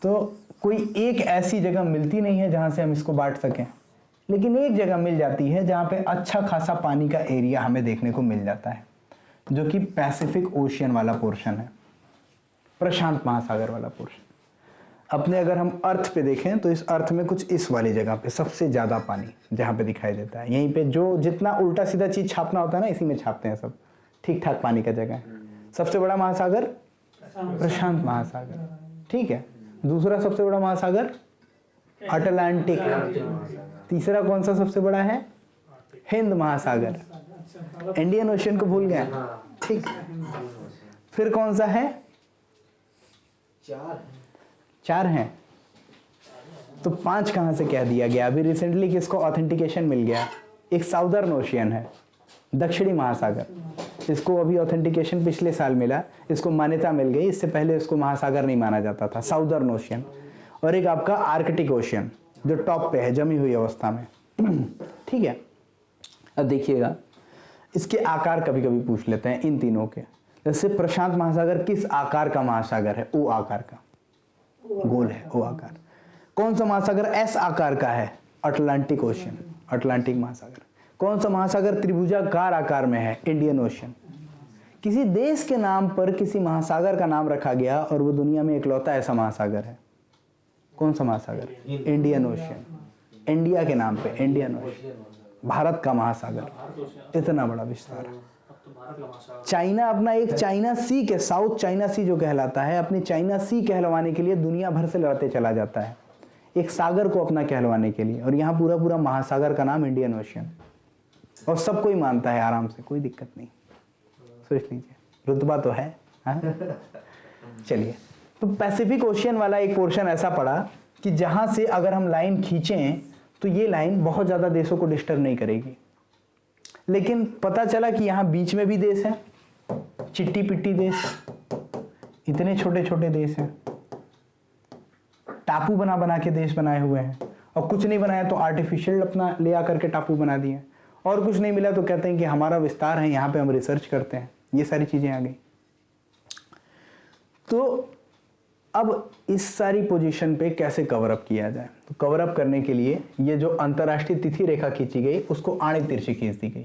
तो कोई एक ऐसी जगह मिलती नहीं है जहाँ से हम इसको बांट सकें, लेकिन एक जगह मिल जाती है जहाँ पे अच्छा खासा पानी का एरिया हमें देखने को मिल जाता है, जो कि पैसिफिक ओशियन वाला पोर्शन है, प्रशांत महासागर वाला पोर्शन। अपने अगर हम अर्थ पे देखें तो इस अर्थ में कुछ इस वाली जगह पे सबसे ज़्यादा पानी जहाँ पे दिखाई देता है, यहीं पे जो जितना उल्टा सीधा चीज़ छापना होता है ना, इसी में छापते हैं सब, ठीक ठाक पानी का जगह है। सबसे बड़ा महासागर प्रशांत महासागर, ठीक है। दूसरा सबसे बड़ा महासागर अटलांटिक। तीसरा कौन सा सबसे बड़ा है? हिंद महासागर। इंडियन ओशियन को भूल गए, ठीक। फिर कौन सा है? 4 हैं, तो 5 कहाँ से कह दिया गया? अभी रिसेंटली किसको ऑथेंटिकेशन मिल गया? एक साउदर्न ओशियन है, दक्षिणी महासागर, इसको अभी ऑथेंटिकेशन पिछले साल मिला, इसको मान्यता मिल गई। इससे पहले इसको महासागर नहीं माना जाता था, साउदर्न ओशियन। और एक आपका आर्कटिक ओशियन जो टॉप पे है, जमी हुई अवस्था में, ठीक है। अब देखिएगा, इसके आकार कभी कभी पूछ लेते हैं इन तीनों के। जैसे प्रशांत महासागर किस आकार का महासागर है? ओ आकार का, गोल है, ओ आकार। कौन सा महासागर एस आकार का है? अटलांटिक ओशियन, अटलांटिक महासागर। कौन सा महासागर त्रिभुजाकार आकार में है? Indian ocean. किसी देश के नाम पर किसी महासागर का नाम रखा गया और वो दुनिया में इकलौता ऐसा महासागर है। कौन सा महासागर? Indian ocean. इंडिया के नाम पे इंडियन ओशियन, भारत का महासागर, इतना बड़ा विस्तार। चाइना अपना एक चाइना सी के, साउथ चाइना सी जो कहलाता है, अपनी चाइना सी कहलवाने के लिए दुनिया भर से लड़ते चला जाता है, एक सागर को अपना कहलवाने के लिए। और यहाँ पूरा पूरा महासागर का नाम इंडियन ओशियन, और सब कोई मानता है आराम से, कोई दिक्कत नहीं। सोच लीजिए, रुतबा तो है। चलिए, तो पैसिफिक ओशियन वाला एक पोर्शन ऐसा पड़ा कि जहां से अगर हम लाइन खींचें तो ये लाइन बहुत ज़्यादा देशों को डिस्टर्ब नहीं करेगी। लेकिन पता चला कि यहाँ बीच में भी देश है, चिट्टी पिट्टी देश, इतने छोटे छोटे देश हैं, टापू बना बना के देश बनाए हुए हैं। और कुछ नहीं बनाया तो आर्टिफिशियल अपना ले आकर के टापू बना दिए, और कुछ नहीं मिला तो कहते हैं कि हमारा विस्तार है, यहाँ पे हम रिसर्च करते हैं। ये सारी चीज़ें आ गई। तो अब इस सारी पोजीशन पे कैसे कवर अप किया जाए? तो कवर अप करने के लिए ये जो अंतर्राष्ट्रीय तिथि रेखा खींची गई, उसको आड़ी तिरछी खींच दी गई,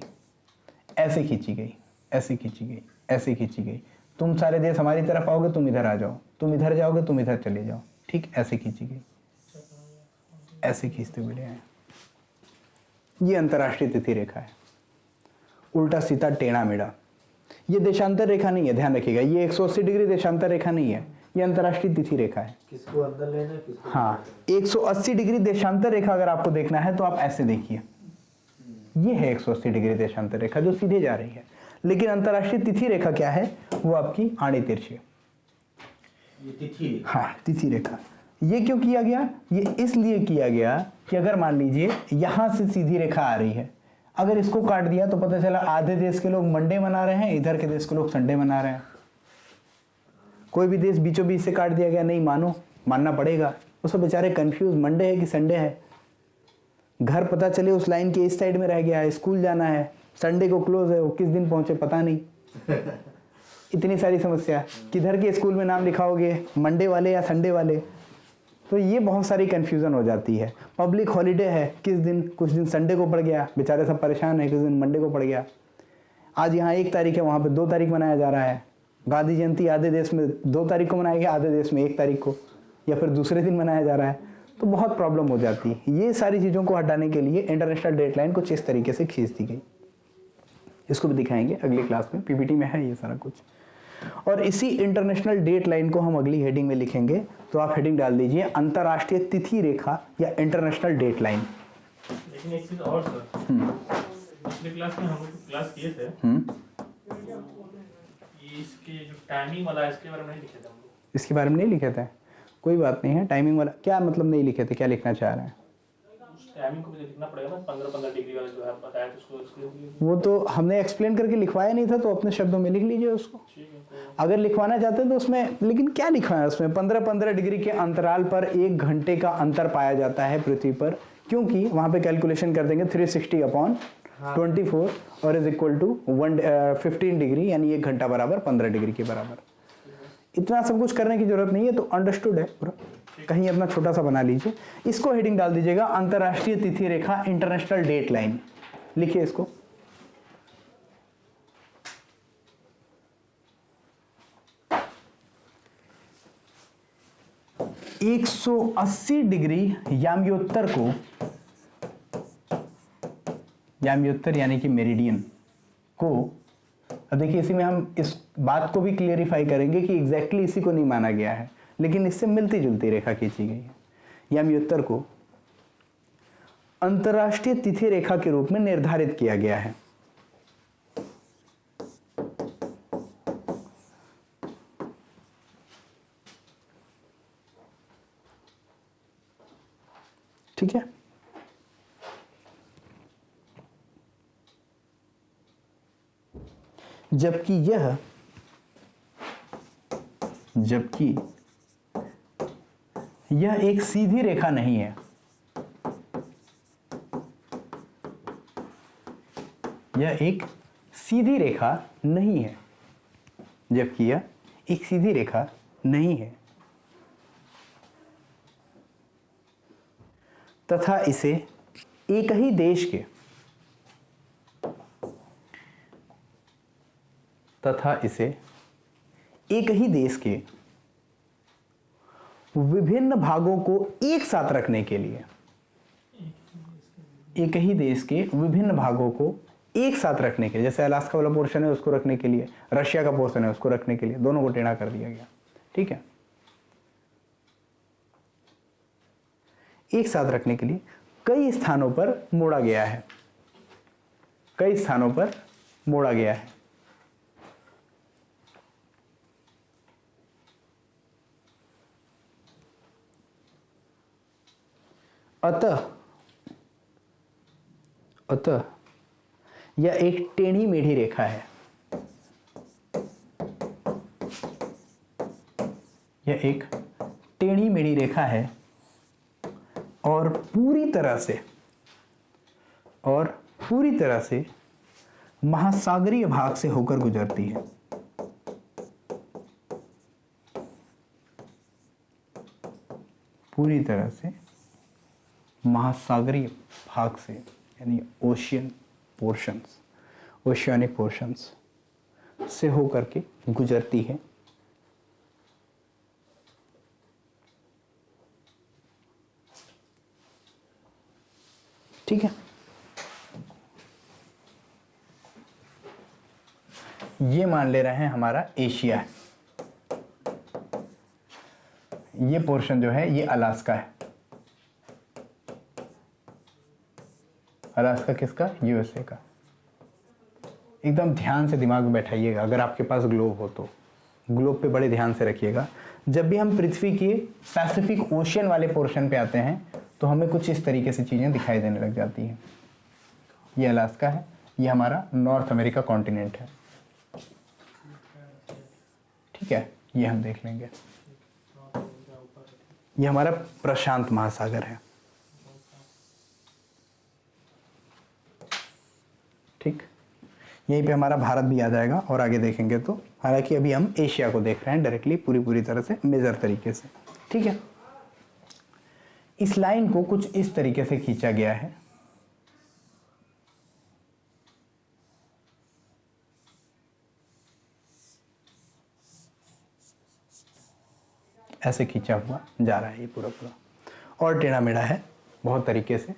ऐसे खींची गई, ऐसे खींची गई, ऐसे खींची गई। तुम सारे देश हमारी तरफ आओगे, तुम इधर आ जाओ, तुम इधर जाओगे, तुम इधर चले जाओ, ठीक, ऐसे खींची गई, ऐसे खींचते हुए ले आए। ये अंतर्राष्ट्रीय तिथि रेखा है, उल्टा सीधा टेढ़ा मेढ़ा। ये देशांतर रेखा नहीं है, ध्यान रखिएगा, ये 180 डिग्री देशांतर रेखा नहीं है, ये अंतर्राष्ट्रीय तिथि रेखा है। किसको अंदर लेना है, किसको? हाँ, 180 डिग्री देशांतर रेखा अगर आपको देखना है तो आप ऐसे देखिए, ये है 180 डिग्री देशांतर रेखा जो सीधे जा रही है। लेकिन अंतर्राष्ट्रीय तिथि रेखा क्या है? वो आपकी आड़ी तिरछी, ये तिथि, हाँ, तिथि रेखा। ये क्यों किया गया? ये इसलिए किया गया कि अगर मान लीजिए यहां से सीधी रेखा आ रही है, अगर इसको काट दिया तो पता चला आधे देश के लोग मंडे मना रहे हैं, इधर के देश के लोग संडे मना रहे हैं। कोई भी देश बीचों बीच से काट दिया गया, नहीं मानो, मानना पड़ेगा। वो सब बेचारे कंफ्यूज, मंडे है कि संडे है। घर पता चले उस लाइन के इस साइड में रह गया है, स्कूल जाना है, संडे को क्लोज है, वो किस दिन पहुंचे पता नहीं। इतनी सारी समस्या, किधर के स्कूल में नाम लिखाओगे, मंडे वाले या संडे वाले? तो ये बहुत सारी कन्फ्यूज़न हो जाती है। पब्लिक हॉलीडे है, किस दिन, कुछ दिन संडे को पड़ गया, बेचारे सब परेशान है, किस दिन मंडे को पड़ गया। आज यहाँ 1 तारीख है, वहाँ पे 2 तारीख मनाया जा रहा है। गांधी जयंती आधे देश में 2 तारीख को मनाया गया, आधे देश में 1 तारीख को। या फिर दूसरे दिन मनाया जा रहा है, तो बहुत प्रॉब्लम हो जाती है। ये सारी चीज़ों को हटाने के लिए इंटरनेशनल डेट लाइन कुछ इस तरीके से खींच दी गई। इसको भी दिखाएंगे अगली क्लास में, पीपीटी में है ये सारा कुछ। और इसी इंटरनेशनल डेट लाइन को हम अगली हेडिंग में लिखेंगे, तो आप हेडिंग डाल दीजिए अंतर्राष्ट्रीय तिथि रेखा या इंटरनेशनल डेट लाइन। लेकिन एक चीज और सर, पिछले क्लास में हम लोग क्लास किए थे, ये इसके जो टाइमिंग वाला है इसके बारे में नहीं लिखे थे हम लोग। इसके बारे में नहीं लिखे थे, कोई बात नहीं है। टाइमिंग वाला क्या मतलब नहीं लिखे थे, क्या लिखना चाह रहे हैं? उस टाइमिंग को भी लिखना पड़ेगा ना, 15-15 डिग्री वाला जो है बताया था उसको इसको। वो तो हमने एक्सप्लेन करके लिखवाया नहीं था, तो अपने शब्दों में लिख लीजिए उसको। ठीक है, तो अगर लिखवाना चाहते हैं तो उसमें, लेकिन क्या लिखा है उसमें? 15-15 डिग्री के अंतराल पर 1 घंटे का अंतर पाया जाता है पृथ्वी पर, क्योंकि वहां पे कैलकुलेशन कर देंगे 360/24 और इज इक्वल टू 15 डिग्री, यानी 1 घंटा बराबर 15 डिग्री के बराबर। इतना सब कुछ करने की जरूरत नहीं है, तो अंडरस्टूड है पूरा। कहीं अपना छोटा सा बना लीजिए, इसको हेडिंग डाल दीजिएगा अंतर्राष्ट्रीय तिथि रेखा इंटरनेशनल डेट लाइन। लिखिए इसको। एक 180 डिग्री याम्योत्तर को, याम्योत्तर यानी कि मेरिडियन को, अब देखिए इसी में हम इस बात को भी क्लियरिफाई करेंगे कि एग्जैक्टली इसी को नहीं माना गया है, लेकिन इससे मिलती जुलती रेखा खींची गई है। याम्योत्तर को अंतर्राष्ट्रीय तिथि रेखा के रूप में निर्धारित किया गया है। ठीक है, जबकि यह एक सीधी रेखा नहीं है। यह एक सीधी रेखा नहीं है, जबकि यह एक सीधी रेखा नहीं है, तथा इसे एक ही देश के विभिन्न भागों को एक साथ रखने के लिए, एक ही देश के विभिन्न भागों को एक साथ रखने के लिए, जैसे अलास्का वाला पोर्शन है उसको रखने के लिए, रशिया का पोर्शन है उसको रखने के लिए, दोनों को टेढ़ा कर दिया गया। ठीक है, एक साथ रखने के लिए कई स्थानों पर मोड़ा गया है, कई स्थानों पर मोड़ा गया है। अतः यह एक टेढ़ी मेढ़ी रेखा है। यह एक टेढ़ी मेढ़ी रेखा है और पूरी तरह से महासागरीय भाग से होकर गुजरती है। पूरी तरह से महासागरीय भाग से, यानी ओशियानिक पोर्शंस से होकर के गुजरती है। ठीक है, ये मान ले रहे हैं हमारा एशिया है, ये पोर्शन जो है ये अलास्का है। अलास्का किसका? यूएसए का। एकदम ध्यान से दिमाग में बैठाइएगा, अगर आपके पास ग्लोब हो तो ग्लोब पे बड़े ध्यान से रखिएगा। जब भी हम पृथ्वी के पैसिफिक ओशियन वाले पोर्शन पे आते हैं तो हमें कुछ इस तरीके से चीज़ें दिखाई देने लग जाती हैं। ये अलास्का है, ये हमारा नॉर्थ अमेरिका कॉन्टिनेंट है। ठीक है, ये हम देख लेंगे। ये हमारा प्रशांत महासागर है। ठीक, यहीं पे हमारा भारत भी आ जाएगा और आगे देखेंगे तो। हालांकि अभी हम एशिया को देख रहे हैं डायरेक्टली, पूरी तरह से मेजर तरीके से। ठीक है, इस लाइन को कुछ इस तरीके से खींचा गया है। ऐसे खींचा हुआ जा रहा है ये पूरा पूरा, और टेढ़ा मेढ़ा है बहुत तरीके से।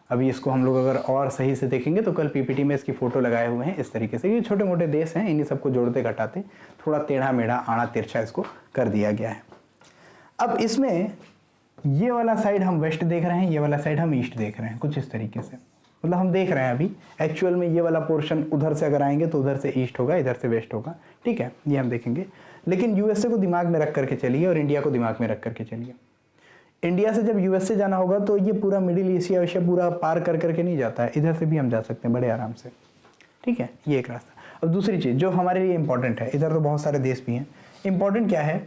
अभी इसको हम लोग अगर और सही से देखेंगे तो कल पीपीटी में इसकी फ़ोटो लगाए हुए हैं इस तरीके से। ये छोटे मोटे देश हैं, इन्हीं सबको जोड़ते घटाते थोड़ा टेढ़ा मेढ़ा आड़ा तिरछा इसको कर दिया गया है। अब इसमें ये वाला साइड हम वेस्ट देख रहे हैं, ये वाला साइड हम ईस्ट देख रहे हैं, कुछ इस तरीके से। मतलब हम देख रहे हैं अभी एक्चुअल में ये वाला पोर्शन उधर से अगर आएंगे तो उधर से ईस्ट होगा, इधर से वेस्ट होगा, ठीक है, ये हम देखेंगे। लेकिन यूएसए को दिमाग में रख करके चलिए और इंडिया को दिमाग में रख करके चलिए। इंडिया से जब यूएसए जाना होगा तो ये पूरा मिडिल एशिया पूरा पार कर करके नहीं जाता है, इधर से भी हम जा सकते हैं बड़े आराम से, ठीक है, ये एक रास्ता। अब दूसरी चीज़ जो हमारे लिए इंपॉर्टेंट है, इधर तो बहुत सारे देश भी हैं, इंपॉर्टेंट क्या है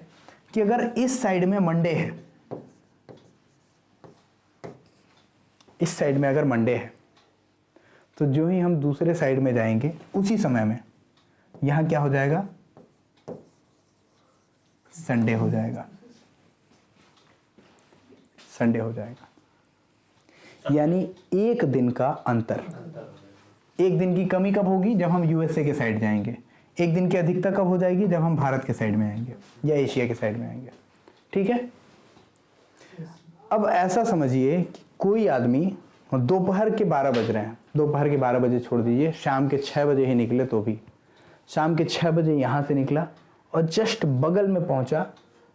कि अगर इस साइड में मंडे है, इस साइड में अगर मंडे है तो जो ही हम दूसरे साइड में जाएंगे उसी समय में यहाँ क्या हो जाएगा, संडे हो जाएगा, संडे हो जाएगा। यानी एक दिन का अंतर, एक दिन की कमी कब होगी, जब हम यूएसए के साइड जाएंगे। एक दिन की अधिकता कब हो जाएगी, जब हम भारत के साइड में आएंगे या एशिया के साइड में आएंगे, ठीक है। अब ऐसा समझिए कि कोई आदमी दोपहर के 12 बज रहे हैं, दोपहर के 12 बजे छोड़ दीजिए, शाम के 6 बजे ही निकले तो भी, शाम के 6 बजे यहाँ से निकला और जस्ट बगल में पहुँचा,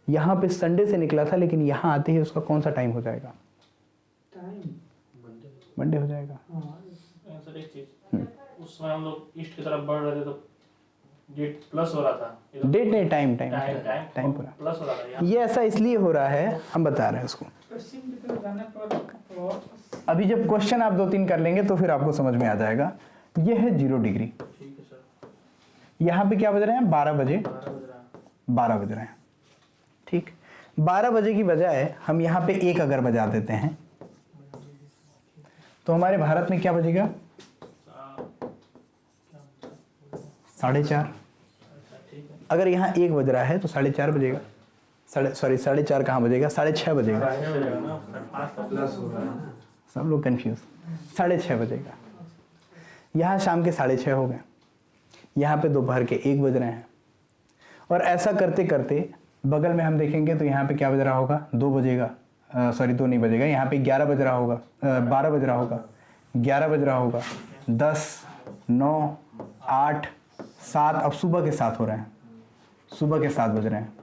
यहाँ पे संडे से निकला था लेकिन यहाँ आते ही उसका कौन सा टाइम हो जाएगा, मंडे हो जाएगा। सर एक चीज, उस समय हम लोग ईस्ट की तरफ बढ़ रहे थे तो डेट प्लस हो रहा था, डेट नहीं, टाइम पूरा प्लस हो रहा था। ये ऐसा इसलिए हो रहा है, हम बता रहे हैं उसको। पश्चिम की तरफ जाने पर अभी जब क्वेश्चन आप 2-3 कर लेंगे तो फिर आपको समझ में आ जाएगा। ये है 0 डिग्री, ठीक है सर। यहाँ पे क्या बज रहे हैं, 12 बजे, 12 बज रहे हैं, ठीक। 12 बजे की बजाय हम यहाँ पे 1 अगर बजा देते हैं तो हमारे भारत में क्या बजेगा, 4:30। अगर यहाँ 1 बज रहा है तो 4:30 बजेगा, 4:30 कहाँ बजेगा, 6:30 बजेगा, सब लोग कंफ्यूज, 6:30 बजेगा। यहाँ शाम के 6:30 हो गए, यहाँ पे दोपहर के 1 बज रहे हैं। और ऐसा करते करते बगल में हम देखेंगे तो यहाँ पे क्या बज रहा होगा, 2 बजेगा, 2 नहीं बजेगा, यहाँ पे 11 बज रहा होगा, 12 बज रहा होगा, 11 बज रहा होगा, 10, 9, 8, 7, अब सुबह के 7 हो रहे हैं, सुबह के 7 बज रहे हैं,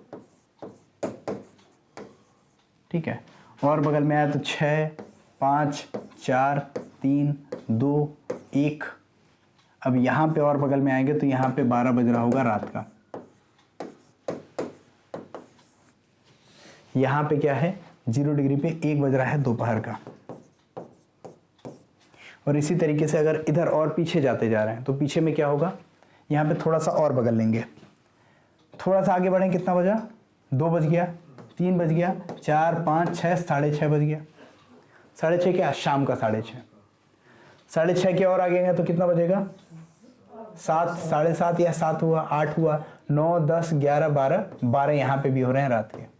ठीक है। और बगल में आया तो 6, 5, 4, 3, 2, 1। अब यहाँ पे और बगल में आएंगे तो यहाँ पे 12 बज रहा होगा रात का। यहाँ पे क्या है, 0 डिग्री पे 1 बज रहा है दोपहर का। और इसी तरीके से अगर इधर और पीछे जाते जा रहे हैं तो पीछे में क्या होगा, यहाँ पे थोड़ा सा और बगल लेंगे, थोड़ा सा आगे बढ़ें, कितना बजा, 2 बज गया, 3 बज गया, 4, 5, 6, 6:30 बज गया। 6:30 क्या, शाम का 6:30। 6:30 के और आगे गए तो कितना बजेगा, 7, 7:30 या 7 हुआ, 8 हुआ, 9, 10, 11, 12 यहाँ पे भी हो रहे हैं रात के।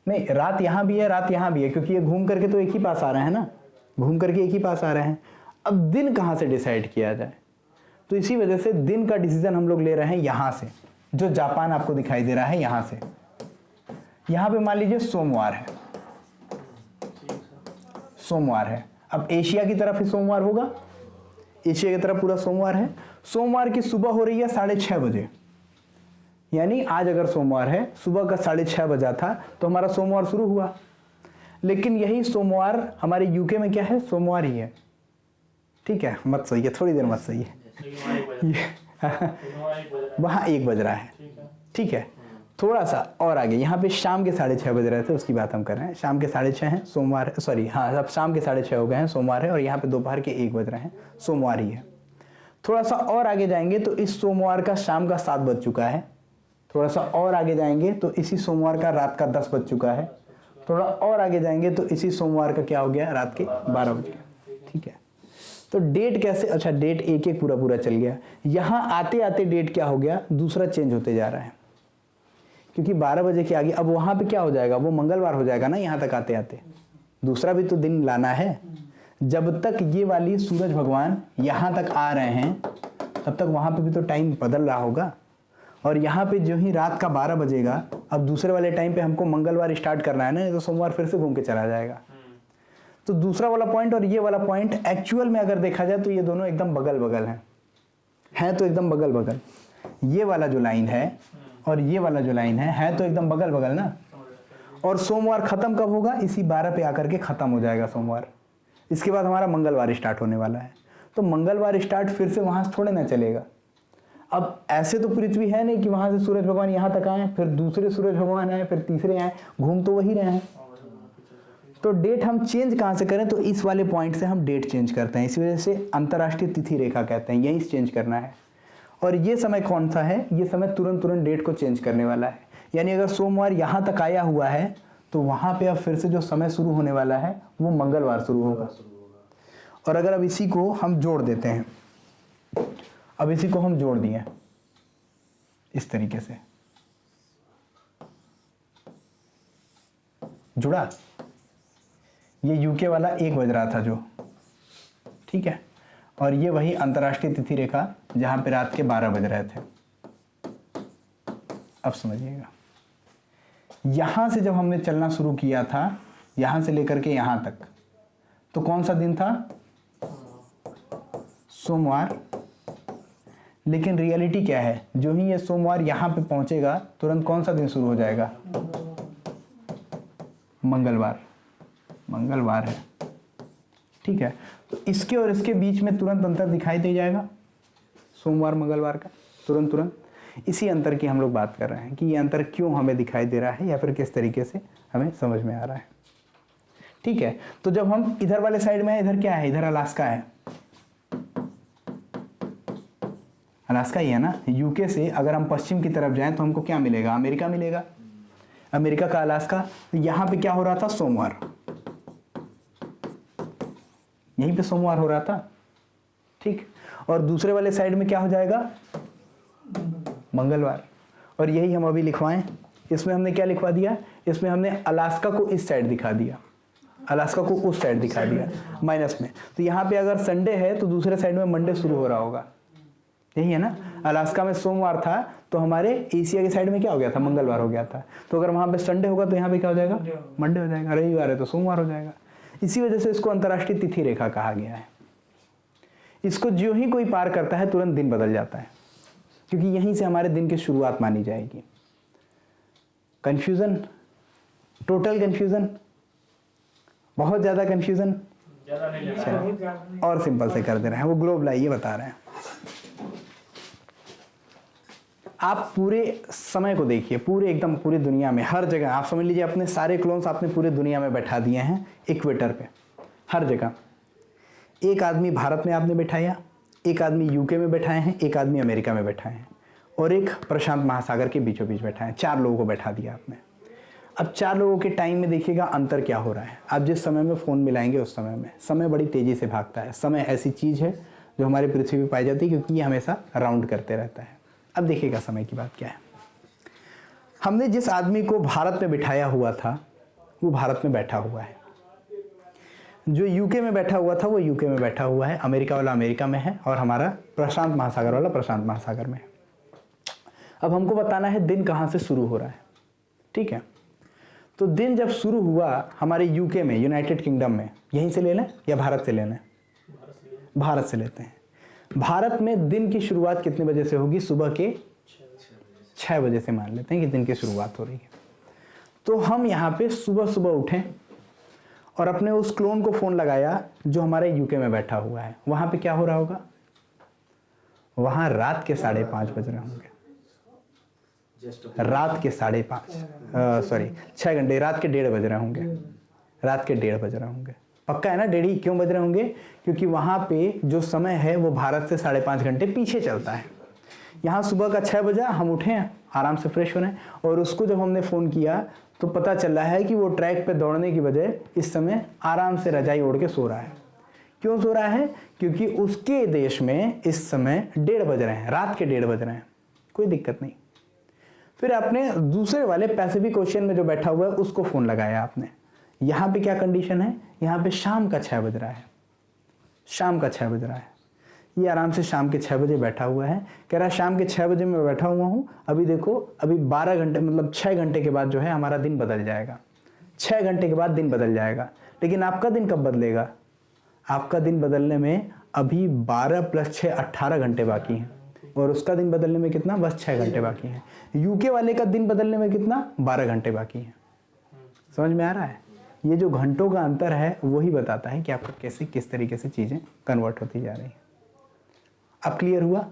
नहीं, रात यहाँ भी है, रात यहाँ भी है, क्योंकि ये घूम करके तो एक ही पास आ रहे हैं ना, घूम करके एक ही पास आ रहे हैं। अब दिन कहाँ से डिसाइड किया जाए, तो इसी वजह से दिन का डिसीजन हम लोग ले रहे हैं यहाँ से, जो जापान आपको दिखाई दे रहा है यहाँ से। यहाँ पे मान लीजिए सोमवार है, सोमवार है। अब एशिया की तरफ ही सोमवार होगा, एशिया की तरफ पूरा सोमवार है। सोमवार की सुबह हो रही है 6:30 बजे, यानी आज अगर सोमवार है, सुबह का 6:30 बजा था तो हमारा सोमवार शुरू हुआ। लेकिन यही सोमवार हमारे यूके में क्या है, सोमवार ही है, ठीक है, मत सही है, थोड़ी देर मत सही है, वहाँ 1 बज रहा है, ठीक है। थोड़ा सा और आगे यहाँ पे शाम के 6:30 बज रहे थे, उसकी बात हम कर रहे हैं। शाम के 6:30 हैं, सोमवार, सॉरी हाँ, अब शाम के 6:30 हो गए हैं, सोमवार है। और यहाँ पे दोपहर के 1 बज रहे हैं, सोमवार ही है। थोड़ा सा और आगे जाएंगे तो इस सोमवार का शाम का 7 बज चुका है। थोड़ा सा और आगे जाएंगे तो इसी सोमवार का रात का 10 बज चुका है। थोड़ा और आगे जाएंगे तो इसी सोमवार का क्या हो गया, रात के 12 बज गया, ठीक है। तो डेट कैसे, अच्छा डेट एक एक पूरा पूरा चल गया। यहाँ आते आते डेट क्या हो गया, दूसरा चेंज होते जा रहा है, क्योंकि 12 बजे के आगे अब वहाँ पे क्या हो जाएगा, वो मंगलवार हो जाएगा ना। यहाँ तक आते आते दूसरा भी तो दिन लाना है। जब तक ये वाली सूरज भगवान यहाँ तक आ रहे हैं तब तक वहाँ पे भी तो टाइम बदल रहा होगा। और यहाँ पे जो ही रात का 12 बजेगा, अब दूसरे वाले टाइम पे हमको मंगलवार स्टार्ट करना है ना, नहीं तो सोमवार फिर से घूम के चला जाएगा। तो दूसरा वाला पॉइंट और ये वाला पॉइंट एक्चुअल में अगर देखा जाए तो ये दोनों एकदम बगल बगल हैं तो एकदम बगल बगल। ये वाला जो लाइन है और ये वाला जो लाइन है तो एकदम बगल बगल ना। और सोमवार खत्म कब होगा? इसी 12 पे आकर के खत्म हो जाएगा सोमवार। इसके बाद हमारा मंगलवार स्टार्ट होने वाला है। तो मंगलवार स्टार्ट फिर से वहां से थोड़े ना चलेगा। अब ऐसे तो पृथ्वी है नहीं कि वहां से सूरज भगवान यहाँ तक आए, फिर दूसरे सूरज भगवान आए, फिर तीसरे आए, घूम तो वही रहे हैं। तो डेट हम चेंज कहाँ से करें? तो इस वाले पॉइंट से हम डेट चेंज करते हैं। इसी वजह से अंतर्राष्ट्रीय तिथि रेखा कहते हैं, यहीं से चेंज करना है। और ये समय कौन सा है? ये समय तुरंत डेट को चेंज करने वाला है। यानी अगर सोमवार यहाँ तक आया हुआ है तो वहाँ पे अब फिर से जो समय शुरू होने वाला है वो मंगलवार शुरू होगा। और अगर अब इसी को हम जोड़ देते हैं, अब इसी को हम जोड़ दिए इस तरीके से, जुड़ा। ये यूके वाला 1 बज रहा था जो, ठीक है, और ये वही अंतर्राष्ट्रीय तिथि रेखा जहां पे रात के 12 बज रहे थे। अब समझिएगा, यहां से जब हमने चलना शुरू किया था, यहां से लेकर के यहां तक, तो कौन सा दिन था? सोमवार। लेकिन रियलिटी क्या है? जो ही ये सोमवार यहां पे पहुंचेगा तुरंत कौन सा दिन शुरू हो जाएगा? मंगलवार। मंगलवार है, ठीक है। तो इसके और इसके बीच में तुरंत अंतर दिखाई दे जाएगा, सोमवार मंगलवार का, तुरंत। इसी अंतर की हम लोग बात कर रहे हैं कि ये अंतर क्यों हमें दिखाई दे रहा है या फिर किस तरीके से हमें समझ में आ रहा है, ठीक है। तो जब हम इधर वाले साइड में है, इधर क्या है? इधर अलास्का है। अलास्का ही है ना। यूके से अगर हम पश्चिम की तरफ जाएं तो हमको क्या मिलेगा? अमेरिका मिलेगा। अमेरिका का अलास्का। तो यहाँ पे क्या हो रहा था? सोमवार। यहीं पे सोमवार हो रहा था, ठीक। और दूसरे वाले साइड में क्या हो जाएगा? मंगलवार। और यही हम अभी लिखवाएं। इसमें हमने क्या लिखवा दिया? इसमें हमने अलास्का को इस साइड दिखा दिया, अलास्का को उस साइड दिखा दिया माइनस में। तो यहाँ पे अगर संडे है तो दूसरे साइड में मंडे शुरू हो रहा होगा, यही है ना। अलास्का में सोमवार था तो हमारे एशिया के साइड में क्या हो गया था? मंगलवार हो गया था। तो अगर वहां पे संडे होगा तो यहाँ पे क्या हो जाएगा? मंडे हो जाएगा। रविवार है तो सोमवार हो जाएगा। इसी वजह से इसको अंतर्राष्ट्रीय तिथि रेखा कहा गया है। इसको जो ही कोई पार करता है तुरंत दिन बदल जाता है, क्योंकि यहीं से हमारे दिन की शुरुआत मानी जाएगी। कंफ्यूजन, टोटल कंफ्यूजन, बहुत ज्यादा कंफ्यूजन, और सिंपल से कर दे रहे हैं, वो ग्लोब लाइए बता रहे हैं। आप पूरे समय को देखिए, पूरे एकदम पूरी दुनिया में हर जगह आप समझ लीजिए अपने सारे क्लोन्स आपने पूरे दुनिया में बैठा दिए हैं इक्वेटर पे, हर जगह। एक आदमी भारत में आपने बैठाया, एक आदमी यूके में बैठाए हैं, एक आदमी अमेरिका में बैठाए हैं, और एक प्रशांत महासागर के बीचों बीच बैठा है। 4 लोगों को बैठा दिया आपने। अब 4 लोगों के टाइम में देखिएगा अंतर क्या हो रहा है। आप जिस समय में फ़ोन मिलाएंगे उस समय में समय बड़ी तेज़ी से भागता है। समय ऐसी चीज़ है जो हमारी पृथ्वी पर पाई जाती है, क्योंकि ये हमेशा राउंड करते रहता है। अब देखिएगा समय की बात क्या है। हमने जिस आदमी को भारत में बिठाया हुआ था वो भारत में बैठा हुआ है, जो यूके में बैठा हुआ था वो यूके में बैठा हुआ है, अमेरिका वाला अमेरिका में है, और हमारा प्रशांत महासागर वाला प्रशांत महासागर में है। अब हमको बताना है दिन कहाँ से शुरू हो रहा है, ठीक है। तो दिन जब शुरू हुआ हमारे यूके में, यूनाइटेड किंगडम में, यहीं से ले लें या भारत से ले लें? भारत से लेते हैं। भारत में दिन की शुरुआत कितने बजे से होगी? सुबह के 6 बजे से मान लेते हैं कि दिन की शुरुआत हो रही है। तो हम यहाँ पे सुबह सुबह उठें और अपने उस क्लोन को फ़ोन लगाया जो हमारे यूके में बैठा हुआ है। वहाँ पे क्या हो रहा होगा? वहाँ रात के 5:30 बज रहे होंगे। रात के 6 घंटे, रात के 1:30 बज रहे होंगे। रात के 1:30 बज रहे होंगे। पक्का है ना? 1:30 क्यों बज रहे होंगे? क्योंकि वहाँ पे जो समय है वो भारत से 5.5 घंटे पीछे चलता है। यहाँ सुबह का 6 बजा, हम उठे हैं, आराम से फ्रेश हो रहे हैं, और उसको जब हमने फ़ोन किया तो पता चल रहा है कि वो ट्रैक पे दौड़ने की बजाय इस समय आराम से रजाई ओढ़ के सो रहा है। क्यों सो रहा है? क्योंकि उसके देश में इस समय 1:30 बज रहे हैं, रात के 1:30 बज रहे हैं। कोई दिक्कत नहीं। फिर आपने दूसरे वाले पैसिफिक ओशियन में जो बैठा हुआ है उसको फ़ोन लगाया आपने। यहाँ पे क्या कंडीशन है? यहाँ पे शाम का 6 बज रहा है, शाम का 6 बज रहा है। ये आराम से शाम के 6 बजे बैठा हुआ है, कह रहा है शाम के 6 बजे मैं बैठा हुआ हूँ, अभी देखो अभी 12 घंटे मतलब 6 घंटे के बाद जो है हमारा दिन बदल जाएगा, 6 घंटे के बाद दिन बदल जाएगा। लेकिन आपका दिन कब बदलेगा? आपका दिन बदलने में अभी 12 + 6 18 घंटे बाकी हैं, और उसका दिन बदलने में कितना? बस 6 घंटे बाकी हैं। यूके वाले का दिन बदलने में कितना? 12 घंटे बाकी हैं। समझ में आ रहा है? ये जो घंटों का अंतर है वही बताता है कि आपका कैसे किस तरीके से चीज़ें कन्वर्ट होती जा रही हैं। अब क्लियर हुआ?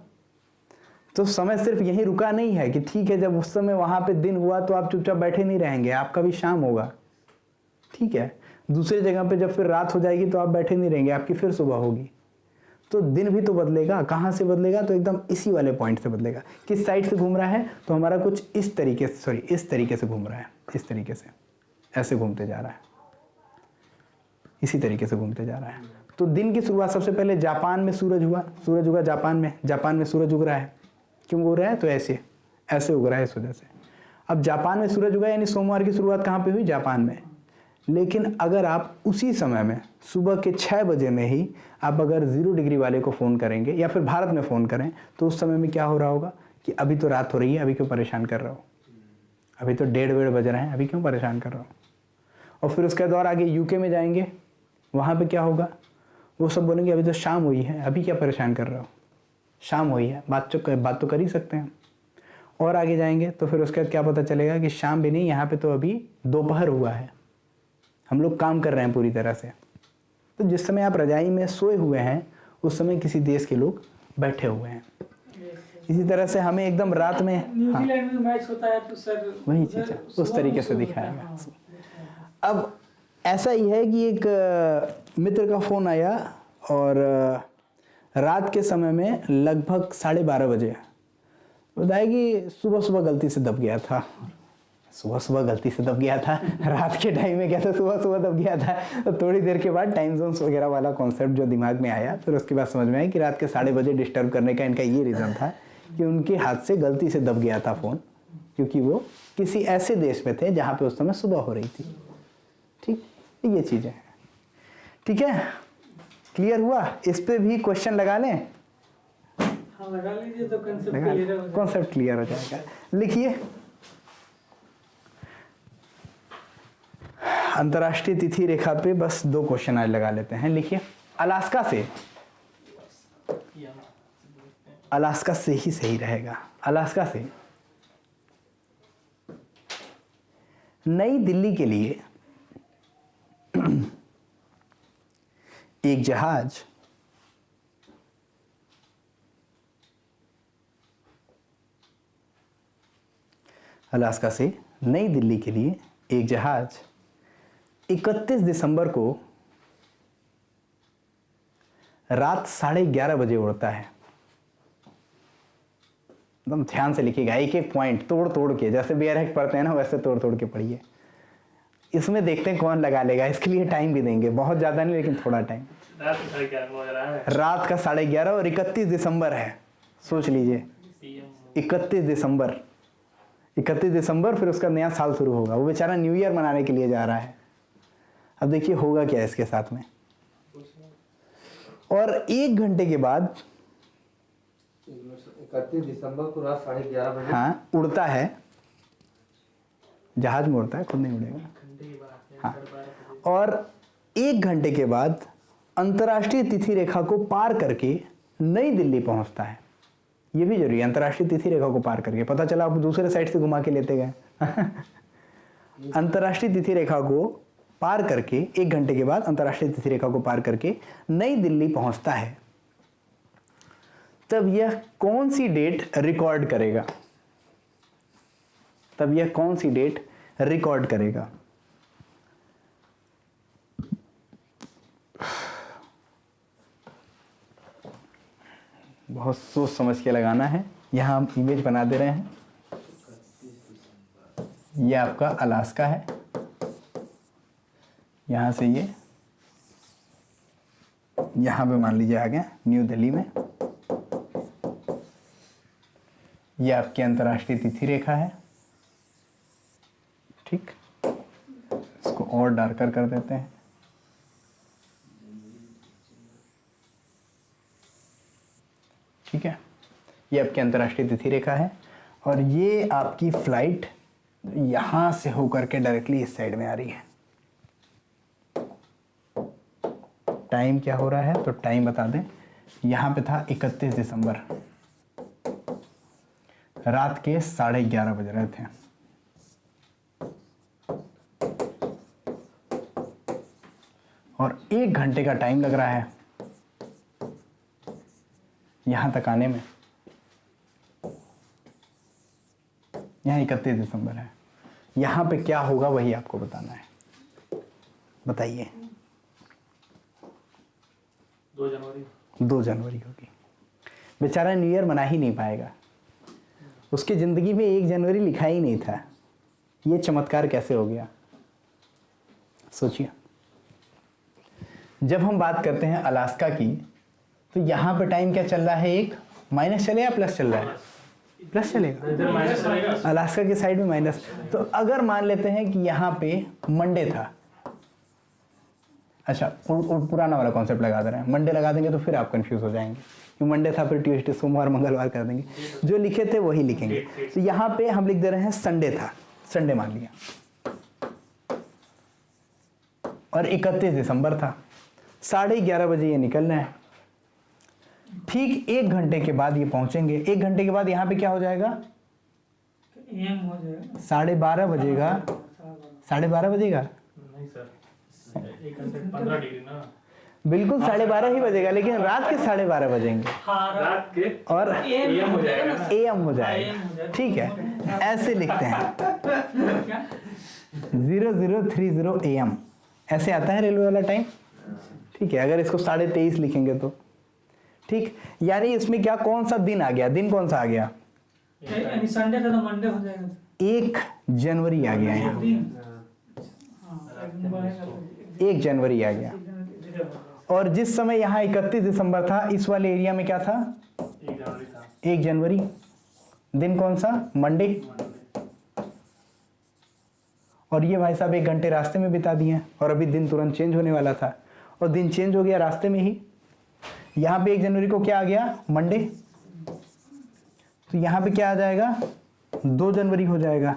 तो समय सिर्फ यहीं रुका नहीं है कि ठीक है जब उस समय वहाँ पे दिन हुआ तो आप चुपचाप बैठे नहीं रहेंगे, आपका भी शाम होगा, ठीक है। दूसरी जगह पे जब फिर रात हो जाएगी तो आप बैठे नहीं रहेंगे, आपकी फिर सुबह होगी। तो दिन भी तो बदलेगा। कहाँ से बदलेगा? तो एकदम इसी वाले पॉइंट से बदलेगा। किस साइड से घूम रहा है? तो हमारा कुछ इस तरीके से, सॉरी इस तरीके से घूम रहा है, इस तरीके से, ऐसे घूमते जा रहा है, इसी तरीके से घूमते जा रहा है। तो दिन की शुरुआत सबसे पहले जापान में सूरज हुआ, सूरज उगा जापान में सूरज उग रहा है। क्यों उग रहा है? तो ऐसे उग रहा है इस वजह से। अब जापान में सूरज उगा यानी सोमवार की शुरुआत कहाँ पे हुई? जापान में। लेकिन अगर आप उसी समय में सुबह के 6 बजे में ही आप अगर 0 डिग्री वाले को फ़ोन करेंगे या फिर भारत में फ़ोन करें तो उस समय में क्या हो रहा होगा कि अभी तो रात हो रही है, अभी क्यों परेशान कर रहा हो, अभी तो 1:30 बज रहे हैं, अभी क्यों परेशान कर रहा हो। और फिर उसके बाद आगे यूके में जाएंगे, वहाँ पे क्या होगा? वो सब बोलेंगे अभी तो शाम हुई है, अभी क्या परेशान कर रहे हो, शाम हुई है, बात तो कर ही सकते हैं। और आगे जाएंगे तो फिर उसके बाद क्या पता चलेगा कि शाम भी नहीं, यहाँ पे तो अभी दोपहर हुआ है, हम लोग काम कर रहे हैं पूरी तरह से। तो जिस समय आप रजाई में सोए हुए हैं उस समय किसी देश के लोग बैठे हुए हैं। इसी तरह से हमें एकदम रात में, न्यूजीलैंड में मैच होता है तो सर वही चीज़ है, उस तरीके से दिखाएगा। अब ऐसा ही है कि एक मित्र का फ़ोन आया और रात के समय में लगभग 12:30 बजे बताया कि सुबह गलती से दब गया था। सुबह गलती से दब गया था, रात के टाइम में क्या था, सुबह दब गया था। तो थोड़ी देर के बाद टाइम जोन्स वगैरह वाला कॉन्सेप्ट जो दिमाग में आया, फिर उसके बाद समझ में आया कि रात के 12:30 बजे डिस्टर्ब करने का इनका ये रीज़न था कि उनके हाथ से गलती से दब गया था फ़ोन, क्योंकि वो किसी ऐसे देश में थे जहाँ पे उस समय सुबह हो रही थी। ठीक, ये चीज़ें हैं। ठीक है, क्लियर हुआ? इस पे भी क्वेश्चन लगा लें? हाँ लगा लीजिए तो कॉन्सेप्ट क्लियर हो जाएगा। लिखिए, अंतर्राष्ट्रीय तिथि रेखा पे बस 2 क्वेश्चन आज लगा लेते हैं। लिखिए, अलास्का से ही सही रहेगा। अलास्का से नई दिल्ली के लिए एक जहाज अलास्का से नई दिल्ली के लिए एक जहाज 31 दिसंबर को रात 11:30 बजे उड़ता है। एकदम ध्यान से लिखिएगा, एक एक पॉइंट तोड़ के, जैसे BRHEC पढ़ते हैं ना वैसे तोड़ के पढ़िए। इसमें देखते हैं कौन लगा लेगा, इसके लिए टाइम भी देंगे, बहुत ज़्यादा नहीं लेकिन थोड़ा टाइम। रात का 11:30 और 31 दिसंबर है, सोच लीजिए 31 दिसंबर, फिर उसका नया साल शुरू होगा। वो बेचारा न्यू ईयर मनाने के लिए जा रहा है। अब देखिए होगा क्या इसके साथ में। और 1 घंटे के बाद 31 दिसंबर को रात 11:30 बजे, हाँ, उड़ता है, जहाज में उड़ता है, खुद नहीं उड़ेगा। हाँ, और 1 घंटे के बाद अंतर्राष्ट्रीय तिथि रेखा को पार करके नई दिल्ली पहुंचता है। ये भी जरूरी है, अंतर्राष्ट्रीय तिथि रेखा को पार करके। पता चला आप दूसरे साइड से घुमा के लेते गए। अंतर्राष्ट्रीय तिथि रेखा को पार करके 1 घंटे के बाद अंतर्राष्ट्रीय तिथि रेखा को पार करके नई दिल्ली पहुंचता है। तब यह कौन सी डेट रिकॉर्ड करेगा? बहुत सोच समझ के लगाना है। यहाँ हम इमेज बना दे रहे हैं। ये आपका अलास्का है, यहाँ से ये यहाँ पे मान लीजिए आ गया न्यू दिल्ली में। ये आपकी अंतर्राष्ट्रीय तिथि रेखा है। ठीक, इसको और डार्कर कर देते हैं। ठीक है, ये आपकी अंतर्राष्ट्रीय तिथि रेखा है और ये आपकी फ्लाइट यहाँ से होकर के डायरेक्टली इस साइड में आ रही है। टाइम क्या हो रहा है तो टाइम बता दें, यहाँ पे था 31 दिसंबर, रात के 11:30 बज रहे थे। और 1 घंटे का टाइम लग रहा है यहाँ तक आने में। यहाँ 31 दिसंबर है, यहाँ पे क्या होगा वही आपको बताना है, बताइए। 2 जनवरी होगी। बेचारा न्यू ईयर मना ही नहीं पाएगा, उसकी ज़िंदगी में 1 जनवरी लिखा ही नहीं था। ये चमत्कार कैसे हो गया, सोचिए। जब हम बात करते हैं अलास्का की, तो यहाँ पे टाइम क्या चल रहा है, एक माइनस चलेगा प्लस चल रहा है, प्लस चलेगा, अलास्का के साइड में माइनस। तो अगर मान लेते हैं कि यहाँ पे मंडे था, अच्छा पुराना वाला कॉन्सेप्ट लगा दे रहे हैं, मंडे लगा देंगे तो फिर आप कंफ्यूज हो जाएंगे कि मंडे था, फिर ट्यूसडे, सोमवार, मंगलवार कर देंगे, जो लिखे थे वही लिखेंगे। तो यहाँ पे हम लिख दे रहे हैं संडे था, संडे मान लिया, और 31 दिसंबर था, 11:30 बजे ये निकलना है। ठीक 1 घंटे के बाद ये पहुंचेंगे। 1 घंटे के बाद यहाँ पे क्या हो जाएगा, एम हो जाएगा, 12:30 बजेगा, 12:30 बजेगा, नहीं सर, 1 घंटे 15 डिग्री ना, बिल्कुल 12:30 ही बजेगा, लेकिन रात के 12:30 बजेंगे रात के और AM हो जाएगा, AM हो जाएगा, ठीक है। ऐसे लिखते हैं 0030 AM, ऐसे आता है रेलवे वाला टाइम, ठीक है। अगर इसको 23:30 लिखेंगे तो ठीक, यानी इसमें क्या, कौन सा दिन आ गया, दिन कौन सा आ गया, यानी संडे था तो मंडे हो जाएगा, 1 जनवरी आ गया यहाँ, 1 जनवरी आ गया। और जिस समय यहाँ 31 दिसंबर था, इस वाले एरिया में क्या था, 1 जनवरी था, 1 जनवरी, दिन कौन सा, मंडे। और ये भाई साहब 1 घंटे रास्ते में बिता दिए, और अभी दिन तुरंत चेंज होने वाला था, और दिन चेंज हो गया रास्ते में ही। यहाँ पे 1 जनवरी को क्या आ गया, मंडे, तो यहाँ पे क्या आ जाएगा, 2 जनवरी हो जाएगा,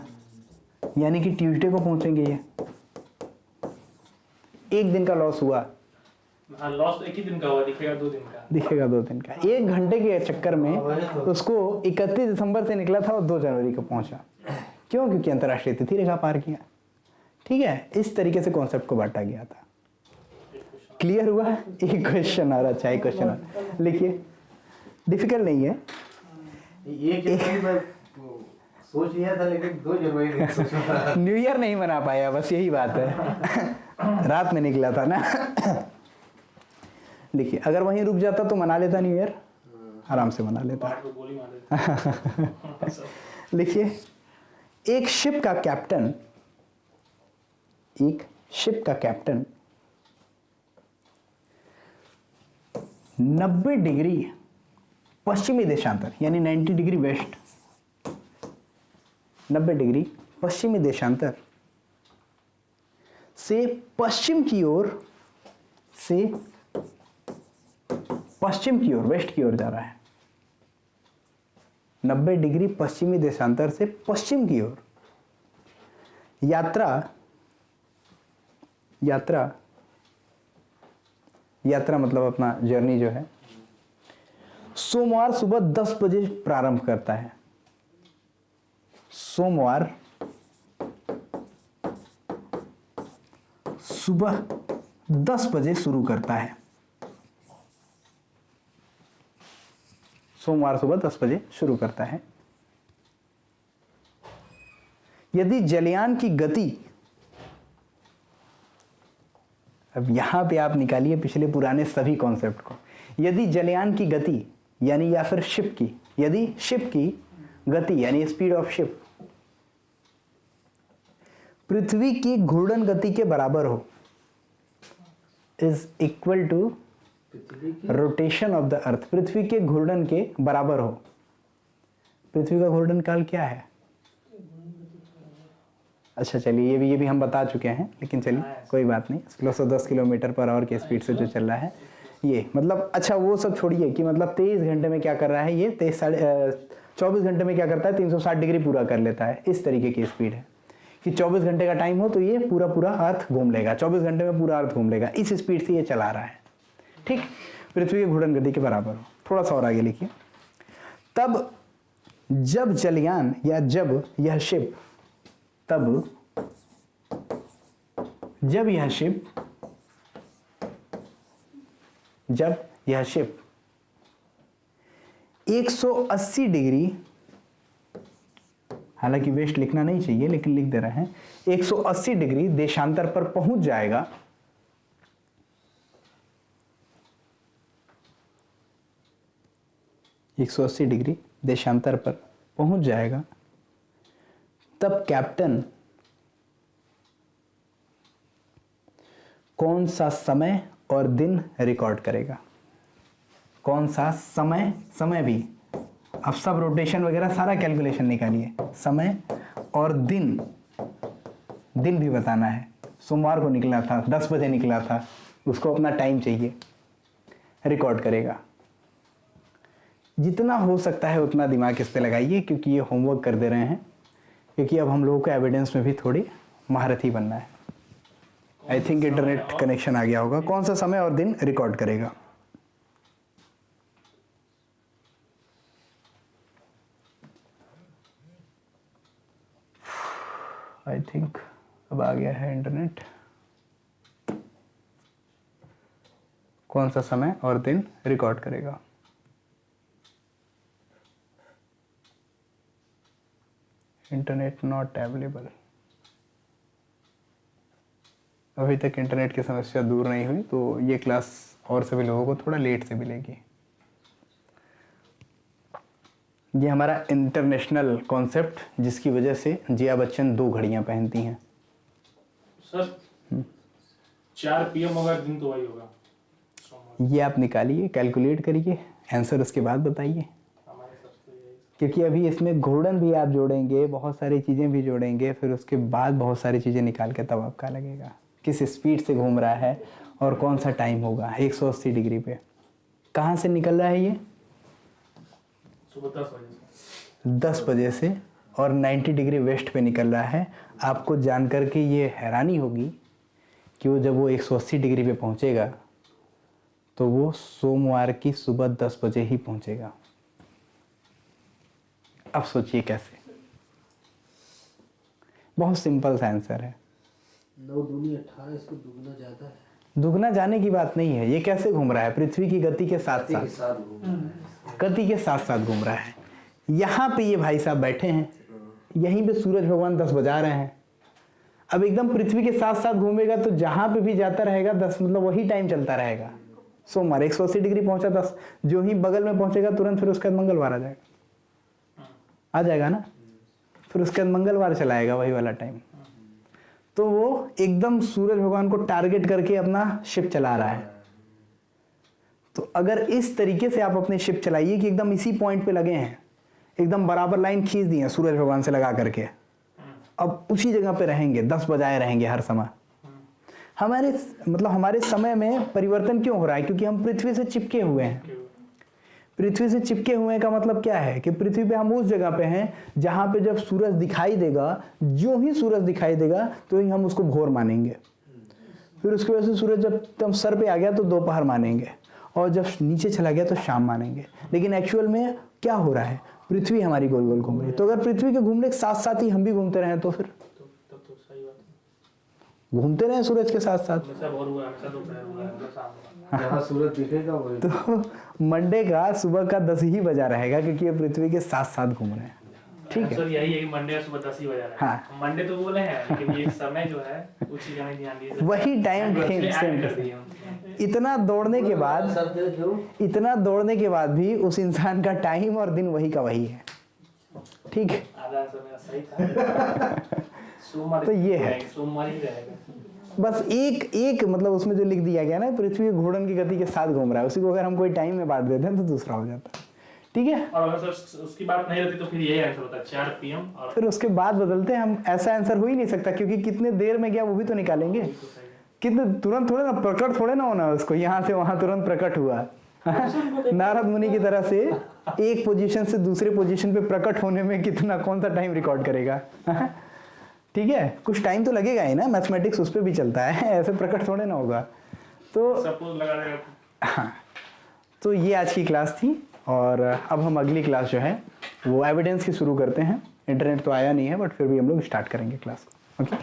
यानी कि ट्यूसडे को पहुंचेंगे ये। 1 दिन का लॉस हुआ, हाँ लॉस 1 ही दिन का हुआ, दिखेगा 2 दिन का, दिखेगा 2 दिन का। 1 घंटे के चक्कर में उसको 31 दिसंबर से निकला था और 2 जनवरी को पहुंचा। क्यों, क्योंकि अंतर्राष्ट्रीय तिथि रेखा पार किया, ठीक है। इस तरीके से कॉन्सेप्ट को बांटा गया था। क्लियर हुआ, एक क्वेश्चन आ रहा, अच्छा एक क्वेश्चन लिखिए, डिफिकल्ट नहीं है। सोच लिया था लेकिन 2 जनवरी नहीं सोचा। न्यू ईयर नहीं मना पाया, बस यही बात है, रात में निकला था ना। देखिए अगर वहीं रुक जाता तो मना लेता न्यू ईयर, आराम से मना लेता। बाहर तो गोली मार देते। लिखिए, एक शिप का कैप्टन, एक शिप का कैप्टन 90 डिग्री पश्चिमी देशांतर, यानी 90 डिग्री वेस्ट, 90 डिग्री पश्चिमी देशांतर से पश्चिम की ओर, से पश्चिम की ओर, वेस्ट की ओर जा रहा है। 90 डिग्री पश्चिमी देशांतर से पश्चिम की ओर यात्रा मतलब अपना जर्नी जो है, सोमवार सुबह 10 बजे प्रारंभ करता है। सोमवार सुबह 10 बजे शुरू करता है, सोमवार सुबह 10 बजे शुरू करता है। यदि जलयान की गति, अब यहां पे आप निकालिए पिछले पुराने सभी कॉन्सेप्ट को, यदि जलयान की गति यानी या फिर शिप की, यदि शिप की गति यानी स्पीड ऑफ शिप पृथ्वी की घूर्णन गति के बराबर हो, is equal to rotation of the earth, पृथ्वी के घूर्णन के बराबर हो। पृथ्वी का घूर्णन काल क्या है, अच्छा चलिए ये भी हम बता चुके हैं, लेकिन चलिए कोई बात नहीं। 10 किलोमीटर पर आवर की स्पीड से जो चल रहा है, ये मतलब अच्छा वो सब छोड़िए कि मतलब 23 घंटे में क्या कर रहा है ये 24 घंटे में क्या करता है 360 डिग्री पूरा कर लेता है। इस तरीके की स्पीड है कि 24 घंटे का टाइम हो तो ये पूरा पूरा अर्थ घूम लेगा, 24 घंटे में पूरा अर्थ घूम लेगा। इस स्पीड से ये चला रहा है, ठीक, पृथ्वी की घूर्णन गति के बराबर हो। थोड़ा सा और आगे लिखिए। तब जब जलयान या जब यह शिप जब यह शिप 180 डिग्री, हालांकि वेस्ट लिखना नहीं चाहिए लेकिन लिख दे रहे हैं, 180 डिग्री देशांतर पर पहुंच जाएगा, 180 डिग्री देशांतर पर पहुंच जाएगा, तब कैप्टन कौन सा समय और दिन रिकॉर्ड करेगा। कौन सा समय, समय भी अब सब रोटेशन वगैरह सारा कैलकुलेशन निकालिए, समय और दिन, दिन भी बताना है। सोमवार को निकला था, 10 बजे निकला था, उसको अपना टाइम चाहिए, रिकॉर्ड करेगा। जितना हो सकता है उतना दिमाग इस पे लगाइए, क्योंकि ये होमवर्क कर दे रहे हैं, क्योंकि अब हम लोगों को एविडेंस में भी थोड़ी महारथी बनना है। आई थिंक इंटरनेट कनेक्शन आ गया होगा। कौन सा समय और दिन रिकॉर्ड करेगा। आई थिंक अब आ गया है इंटरनेट। कौन सा समय और दिन रिकॉर्ड करेगा। Internet not available. अभी तक इंटरनेट की समस्या दूर नहीं हुई, तो ये क्लास और सभी लोगों को थोड़ा लेट से मिलेगी। ये हमारा इंटरनेशनल कॉन्सेप्ट, जिसकी वजह से जिया बच्चन 2 घड़ियां पहनती हैं। सर 4 PM होगा, दिन तो वही होगा। ये आप निकालिए, कैलकुलेट करिए, आंसर उसके बाद बताइए, क्योंकि अभी इसमें घूर्णन भी आप जोड़ेंगे, बहुत सारी चीज़ें भी जोड़ेंगे, फिर उसके बाद बहुत सारी चीज़ें निकाल के तब आपका लगेगा किस स्पीड से घूम रहा है और कौन सा टाइम होगा 180 डिग्री पे। कहाँ से निकल रहा है ये? सुबह 10 बजे से। 10 बजे से, और 90 डिग्री वेस्ट पे निकल रहा है। आपको जान करके ये हैरानी होगी कि वो जब वो 180 डिग्री पे पहुँचेगा तो वो सोमवार की सुबह 10 बजे ही पहुँचेगा। अब सोचिए कैसे। बहुत सिंपल सा आंसर है। 9 दूनी 18, इसको दुगना ज्यादा है। दुगना जाने की बात नहीं है, ये कैसे घूम रहा है? पृथ्वी की गति के साथ साथ, गति के साथ साथ घूम रहा है। यहाँ पे ये भाई साहब बैठे हैं, यहीं पे सूरज भगवान 10 बजा रहे हैं। अब एकदम पृथ्वी के साथ साथ घूमेगा तो जहां पे भी जाता रहेगा 10, मतलब वही टाइम चलता रहेगा। सोमवार 180 डिग्री पहुंचा 10, जो ही बगल में पहुंचेगा तुरंत फिर उसके बाद मंगलवार आ जाएगा ना, फिर उसके बाद मंगलवार चलाएगा वही वाला टाइम। तो वो एकदम सूरज भगवान को टारगेट करके अपना शिप चला रहा है। तो अगर इस तरीके से आप अपनी शिप चलाइए कि एकदम इसी पॉइंट पे लगे हैं, एकदम बराबर लाइन खींच दी है सूरज भगवान से लगा करके, अब उसी जगह पे रहेंगे, 10 बजाए रहेंगे हर समय। हमारे समय में परिवर्तन क्यों हो रहा है? क्योंकि हम पृथ्वी से चिपके हुए हैं। पृथ्वी से चिपके हुए का मतलब क्या है कि पृथ्वी पे हम उस जगह पे हैं जहां पे जब सूरज दिखाई देगा, जो ही सूरज दिखाई देगा तो ही हम उसको भोर मानेंगे। फिर उसकी वजह से सूरज जब एकदम सर पे आ गया तो दोपहर मानेंगे, और जब नीचे चला गया तो शाम मानेंगे। लेकिन एक्चुअल में क्या हो रहा है? पृथ्वी हमारी गोल गोल घूम रही है। तो अगर पृथ्वी के घूमने के साथ साथ ही हम भी घूमते रहे तो फिर तब तो सही बात है। घूमते रहे सूरज के साथ साथ, जहाँ सूरज दिखेगा वही। तो मंडे का सुबह का 10 ही बजा रहेगा, क्योंकि ये पृथ्वी के साथ साथ घूम रहे हैं। ठीक है, सर यही है कि मंडे सुबह 10 ही बजा रहा है। हाँ। मंडे तो बोले हैं, लेकिन ये समय जो है उसी का नहीं ध्यान दीजिए। वही टाइम सेम। इतना दौड़ने के बाद भी उस इंसान का टाइम और दिन वही का वही है। ठीक है, आधा समय सही था। सोमवार तो ये है, सोमवार ही रहेगा। बस एक मतलब उसमें जो लिख दिया गया ना, पृथ्वी घूर्णन की गति के साथ घूम रहा है, उसी को अगर हम कोई टाइम में बांट देते हैं तो दूसरा हो जाता है। ठीक है, और अगर सर उसकी बात नहीं रहती तो फिर यही आंसर होता है 4 PM। और फिर उसके बाद बदलते हैं हम। ऐसा आंसर हो ही नहीं सकता, क्योंकि कितने देर में गया वो भी तो निकालेंगे। कितने तुरंत थोड़े ना प्रकट थोड़े ना होना उसको, यहाँ से वहां तुरंत प्रकट हुआ। नारद मुनि की तरह से एक पोजीशन से दूसरे पोजीशन पे प्रकट होने में कितना कौन सा टाइम रिकॉर्ड करेगा? ठीक है, कुछ टाइम तो लगेगा ही ना, मैथमेटिक्स उस पर भी चलता है, ऐसे प्रकट थोड़े ना होगा। तो सपोज लगा देगा। हाँ, तो ये आज की क्लास थी और अब हम अगली क्लास जो है वो एविडेंस की शुरू करते हैं। इंटरनेट तो आया नहीं है बट फिर भी हम लोग स्टार्ट करेंगे क्लास। ओके।